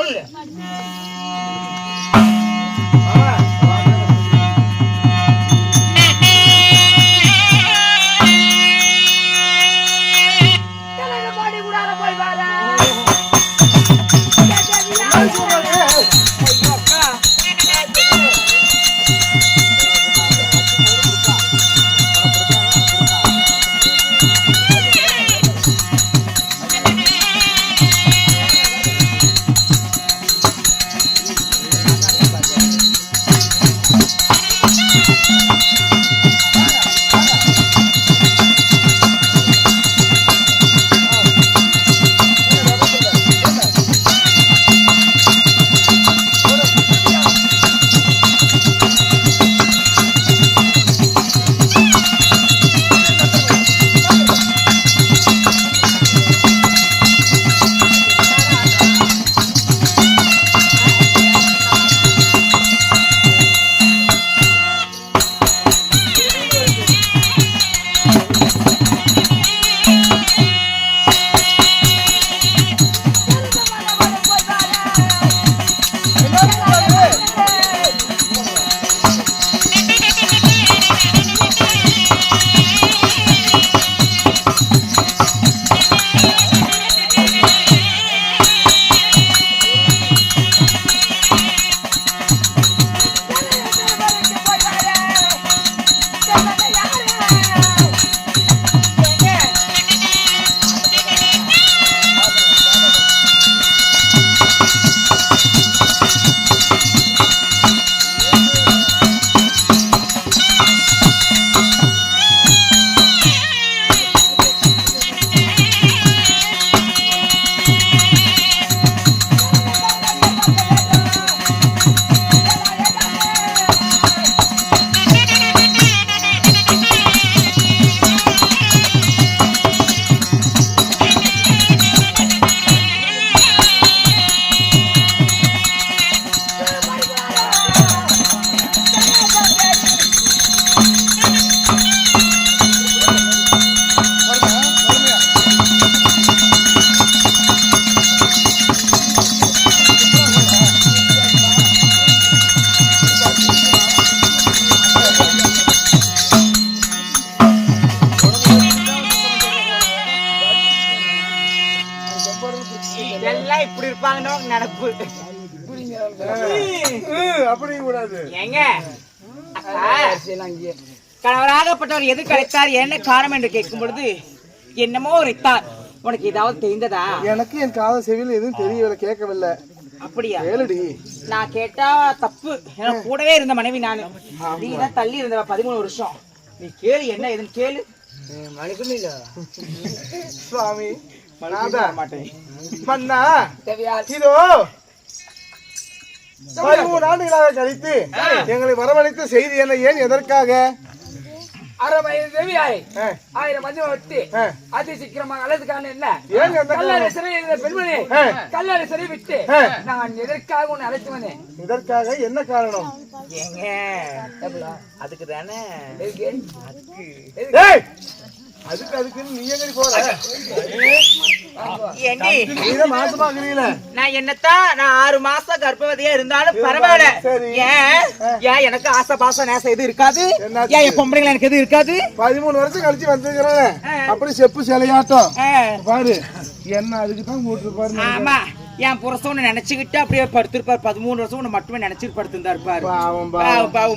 எல்லாம் இப்படி இருப்பாங்கன்னு நினைப்பு. அப்படி கூடாது. ஏங்க கணவராகப்பட்டவர் எது கிடைத்தார் என்ன காரணம் என்று கேட்கும் பொழுது என்னமோ உரைத்தார். உனக்கு ஏதாவது தெரிந்ததா? எனக்கு என் காதல் செவியில் எதுவும் தெரியவில்லை, கேட்கவில்லை. அப்படியா? கேளுடி. நான் கேட்டா தப்பு. ஏன்னா கூடவே இருந்த மனைவி நானு. நீ தான் தள்ளி இருந்த 13 வருஷம். நீ கேளு, என்ன எதுன்னு கேளு. மணிக்குமில்ல சுவாமி நாதா மன்னா தேவையால் இதோ 13 ஆண்டுகளாக கழித்து எங்களை வரவழைத்த செய்தி என்ன, ஏன், எதற்காக? 6 வயது தேவியாரை 1000 மஞ்சள் வட்டி அதி சீக்கிரமாக அழைத்துக்கான என்ன ஏன் எந்த கல்லாரி சிறை இருந்த பெண்மணி கல்லாரி சிறை விட்டு நான் எதற்காக உன்னை அழைத்து வந்தேன்? இதற்காக என்ன காரணம்? ஏங்க அதுக்கு தானே ஏய், அதுக்குன்னு நீ எங்க போற? ஏண்டி நீதான் மாசமா இருக்கிறீங்களே. நான் என்னத்தான் நான் 6 மாசம் கர்ப்பவதியா இருந்தாலும் பரவாயில்ல. சரி. ஏன் எனக்கு ஆசை பாசம் நேசம் எதுவும் இருக்காது? என்னாச்சு? ஏன் என் பொம்பளைங்க எனக்கு எதுவும் இருக்காது? 13 வருஷம் கழிச்சு வந்திருக்கிறேன். அப்படி செப்பு சிலையாட்டம் பாரு, என்ன அதுக்கு தான் கூட்டிருப்பாரு. ஆமா, என் புருஷன் உன்னை நினைச்சுக்கிட்டு அப்படியே படுத்திருப்பாரு. 13 வருஷம் உன்னை மட்டுமே நினைச்சிட்டு படுத்திருந்தா இருப்பாரு.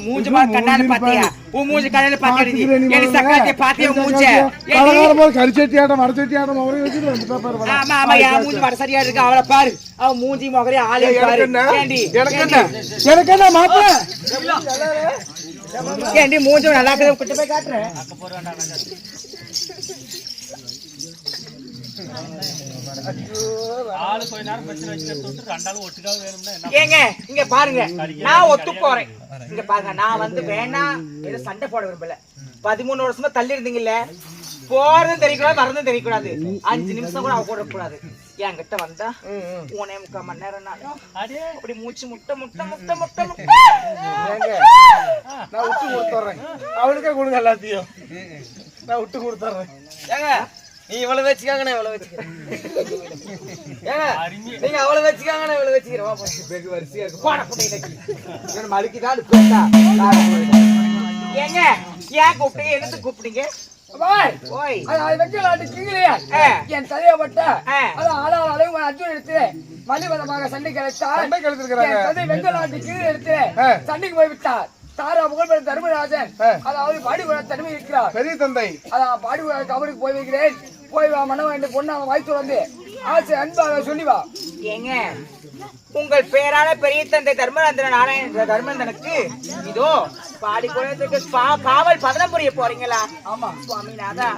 மூஞ்ச மாதிரி கண்ணால பாத்தியா? உன் மூஞ்ச கண்ணால பாத்தியா? சக்காத்திய பாத்தியா மூஞ்ச? கரிச்சட்டியாட்டம் வடச்சட்டியாட்டம் அவரே வச்சுட்டு வந்துட்டா பாரு. ஆமா ஆமா, என் மூஞ்சி வட சரியா இருக்கு. அவளை பாரு, அவ மூஞ்சி மகரே ஆளே பாரு. எனக்கு என்ன மாப்பிள்ள ஏண்டி மூஞ்சி நல்லா இருக்குது, கிட்ட போய் காட்டுறேன். ஆளு கொஞ்ச நேரம் பிரச்சனை வச்சுட்டு 2 ஆளு ஒட்டுக்காக வேணும்னா என்ன? ஏங்க இங்க பாருங்க, நான் ஒத்து போறேன். இங்க பாருங்க, நான் வந்து வேணா ஏதோ சண்டை போட விரும்பல. 13 வருஷமா தள்ளி இருந்தீங்கல்ல, போறதும் தெரியக்கூடாது வரதும் தெரியக்கூடாது. 5 நிமிஷம் கூட அவ கூட கூடாது. என்கிட்ட வந்தா 1.25 மணி நேரம் அப்படி மூச்சு முட்டை முட்டை முட்டை முட்டை முட்டை. நான் விட்டு கொடுத்துறேன், அவளுக்கே கொடுங்க எல்லாத்தையும். நான் விட்டு கொடுத்துறேன். ஏங்க நீ இவ்வளவு வச்சுக்காங்க, நான் இவ்வளவு வச்சுக்கிறேன். ஏங்க நீங்க அவ்வளவு வச்சுக்காங்க, நான் இவ்வளவு வச்சுக்கிறேன். வெகு வரிசையா இருக்கு. போட புட்டை மறுக்கிதான் போட்டா. ஏங்க ஏன் கூப்பிட்டீங்க? என்னது கூப்பிட்டீங்க? ஓய் என் தலையப்பட்ட அதான் அளவு அர்ஜுன் எடுத்து மலிவதமாக சண்டைக்கு அழைத்தார். வெங்கலாட்டு கீழே எடுத்து சண்டைக்கு போய்விட்டார். தாரா புகழ்பெற்ற தர்மராஜன் அதாவது பாடிபுர தனிமை இருக்கிறார். பெரிய தந்தை அதான் பாடிபுர கபடிக்கு போய் வைக்கிறேன். போய் வா மன்னவன் என்று பொண்ணு அவன் வாய்த்து வந்து ஆசை அன்பாக சொல்லி வா. ஏங்க உங்கள் பேரான பெரிய தந்தை தர்மராஜன் நாராயண என்ற தர்மந்தனுக்கு இதோ பாடி குழந்தைக்கு காவல் பதனம் புரிய போறீங்களா? ஆமா சுவாமிநாதா,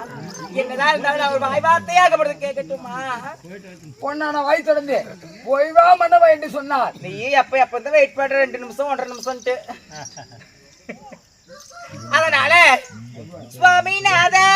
என்னதான் இருந்தாலும் அவர் வாய் வார்த்தையாக கேட்கட்டுமா? பொண்ணான வாய் தொடர்ந்து போய் வா மன்னவன் என்று சொன்னார். நீ எப்ப வெயிட் பண்ற 2 நிமிஷம் 1.5 நிமிஷம்ட்டு. அதனால சுவாமிநாதா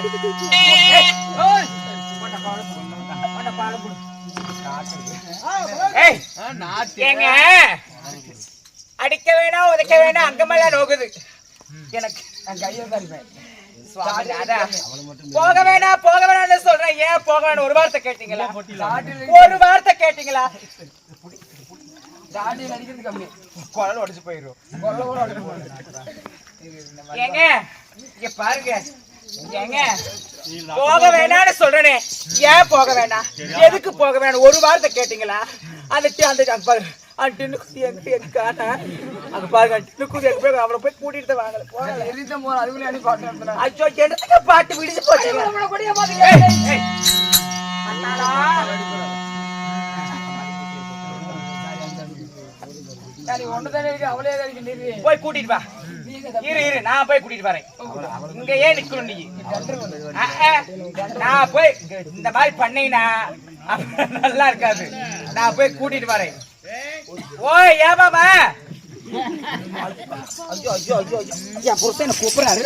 ஏய், ஏங்க அடிக்க வேணாம் உதைக்க வேணாம் அங்கமெல்லாம் நோக்குது எனக்கு. நான் கையை தான் இருப்பேன். சுவாமி, அதான். போக வேணாம்னு சொல்றேன். ஏன் போக வேணாம்? ஒரு வார்த்தை கேட்டீங்களா? ஒரு வார்த்தை கேட்டீங்களா? தாடியில் அடிக்கிறது கம்மி. குழல் உடைச்சு போயிடும். கொல்ல கூட அடிக்க போறேன். ஏங்க இங்க பாருங்க. ஏங்க போக வேணாம்னு சொல்றேனே, ஏன் போக வேணாம்? எதுக்கு போக வேணாம்? ஒரு வார்த்தை கேட்டீங்களா? அந்த பாருங்க டின்னுக்குதி எங்க காணா அது பாருங்க டின்னுக்குதி எங்க போய் அவளை போய் கூட்டிட்டு வாங்கல போகல. எரித்தம் போற அதுக்குள்ளே அடி பாட்டு நடத்தினா. ஐயோ எனக்கு பாட்டு விடிச்சு போச்சு. கொடியா பாத்தீங்க. சரி ஒண்ணுதானே இருக்கு, அவளே தான் இருக்கு. நீ போய் கூட்டிட்டு வா. இரு நான் போய் கூட்டிட்டு வரேன். இங்க ஏன் நிக்கணும் நீ? நான் போய் இந்த மாதிரி பண்ணீங்கன்னா நல்லா இருக்காது. நான் போய் கூட்டிட்டு வரேன். ஓய் ஏமாமா. ஐயோ ஐயோ ஐயோ என் புருஷன் என்ன கூப்பிடுறாரு.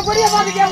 கொடியா பாத்தீங்க.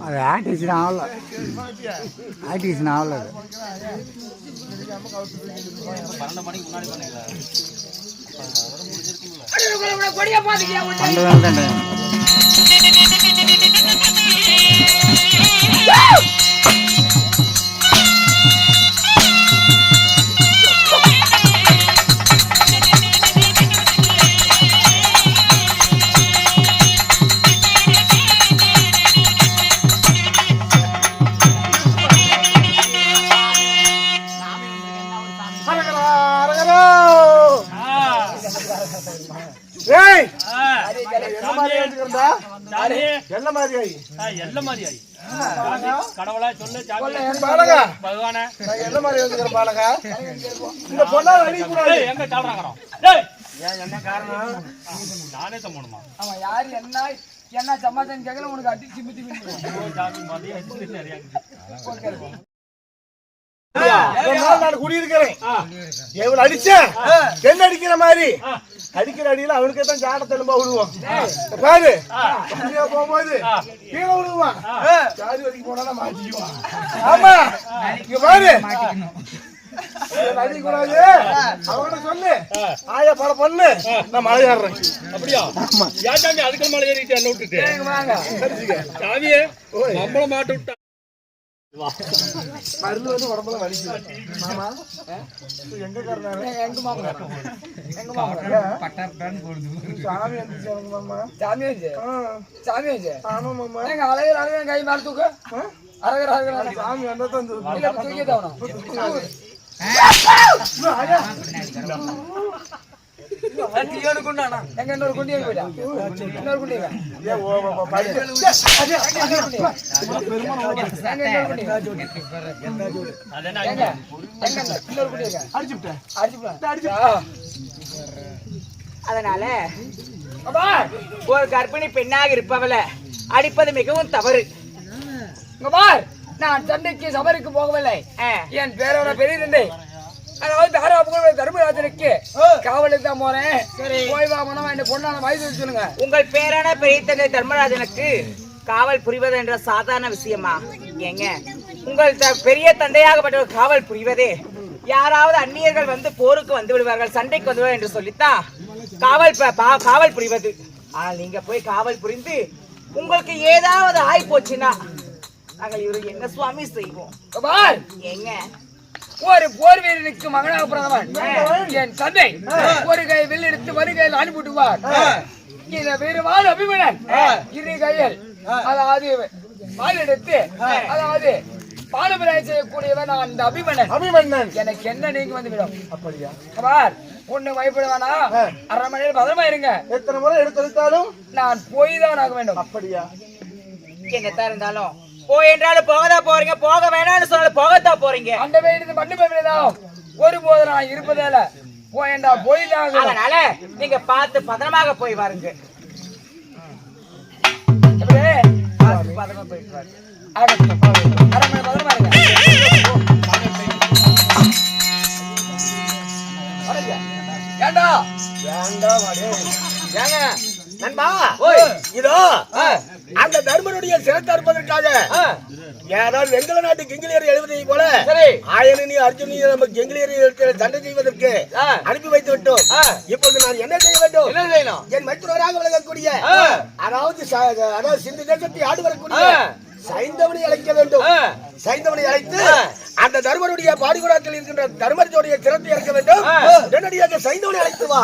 அது ஆர்டிஸ்ட் ஆகல, ஆர்டிஸ்ட் ஆகல. கொடியா பாத்தீங்க. என்ன மாதிரி கடவுளா சொல்லு பாலகா, பகவானே என்ன மாதிரி வந்துக்கிறேன் பாலகா? இந்த பொண்ணா அடிக்க கூடாது. எங்க சாப்பிடுறாங்க? என்ன காரணம்? நானே தம்மணுமா? ஆமா யாரு என்ன சமாச்சாரம் கேட்கல உனக்கு அடி சிம்பி நான் குடியிருக்கிறேன். எவ்வளவு அடிச்சேன் என்ன அடிக்கிற மாதிரி அடிக்கிற அடியில அவனுக்கே தான் ஜாட தெலும்பா விடுவோம். பாரு போகும்போது கீழே விடுவான். ஜாதி வரைக்கும் போனா மாட்டிக்குவான். ஆமா இங்க பாரு அடிக்கூடாது. அவங்கள்ட்ட சொல்லு ஆயா பல பொண்ணு நான் மழை ஏறுறேன். அப்படியா? ஏன் சாமி அதுக்கு மலை ஏறிட்டு என்ன விட்டுட்டு சாமியே நம்மள மாட்டு விட்டா மருந்து வந்து உடம்புல வலிக்குது. மாமா எங்க காரணம்? எங்க மாமா சாமி வந்துச்சு அவங்க மாமா. சாமி ஆமா மாமா. எங்க அழகர் கை மேல தூக்க அழகர் சாமி வந்தா தான் தூக்கி தவணும். எங்க இன்னொரு குண்டியை போயிட்டா இன்னொரு குண்டியா அதனால ஒரு கர்ப்பிணி பெண்ணாக இருப்பவளை அடிப்பது மிகவும் தவறு. நான் சண்டைக்கு சபரிக்கு போகவில்லை. என் பேரோட பெரிய தந்தை அதாவது தர்மராஜனுக்கு காவலுக்கு தான் போறேன். போய் வாங்கணும் என் பொண்ணான வயசு சொல்லுங்க. உங்கள் பேரான பெரிய தந்தை தர்மராஜனுக்கு காவல் புரிவது என்ற சாதாரண விஷயமா? ஏங்க உங்கள் பெரிய தந்தையாகப்பட்ட காவல் புரிவதே யாராவது அந்நியர்கள் வந்து போருக்கு வந்து விடுவார்கள், சண்டைக்கு வந்து என்று சொல்லித்தான் காவல் புரிவது. ஆனால் நீங்க போய் காவல் புரிந்து உங்களுக்கு ஏதாவது ஆய் போச்சுன்னா நாங்கள் இவரு என்ன சுவாமி செய்வோம்? ஏங்க ஒரு போர் வீரனுக்கு மகனாக பிறந்தவன் என் தந்தை ஒரு கை வில் எடுத்து மறு கையில் அனுப்பிவிட்டுவார். இந்த வீரமான அபிமன்னன் இரு கையில் அதாவது வாள் எடுத்து அதாவது பாலபிராயம் செய்யக்கூடியவன் அந்த அபிமன்னன். எனக்கு என்ன நீங்க வந்துவிடும். அப்படியா? கமார் ஒண்ணு பயப்பட வேணாம். 1/2 மணி நேரம் பதமா இருங்க. எத்தனை முறை எடுத்தாலும் நான் போய் தான் ஆக வேண்டும். அப்படியா? என்னத்தான் இருந்தாலும் போய் என்றாலும் போகதான் போறீங்க, போக வேணாம்னு சொன்னாலும் போகத்தான் போறீங்க. அந்த வேண்டியது மட்டும் போய்விடலாம். ஒருபோது நான் இருப்பதில்ல. போயண்டா போய்தான். அதனால நீங்க பார்த்து பத்திரமாக போய் வாருங்க. பத்திரமா போயிட்டு வாருங்க. 1/2 மணி பதமா இருங்க. ஏண்டா ஏங்க நண்பா இதோ அந்த தர்மனுடைய சிறத்தை அறுப்பதற்காக ஏதாவது வெங்கல நாட்டு கெங்கிலியர் எழுவதை போல ஆயனி அர்ஜுனி நம்ம கெங்கிலியர் சண்டை செய்வதற்கு அனுப்பி வைத்து விட்டோம். இப்பொழுது நான் என்ன செய்ய வேண்டும்? என்ன செய்யணும்? என் மைத்துனராக விளங்கக்கூடிய அதாவது சிந்து தேசத்தை ஆடு வரக்கூடிய சைந்தவனை அழைக்க வேண்டும். சைந்தவனை அழைத்து அந்த தர்மனுடைய பாடிகுடாத்தில் இருக்கின்ற தர்மனுடைய சிறத்தை இறக்க வேண்டும். உடனடியாக சைந்தவனை அழைத்து வா.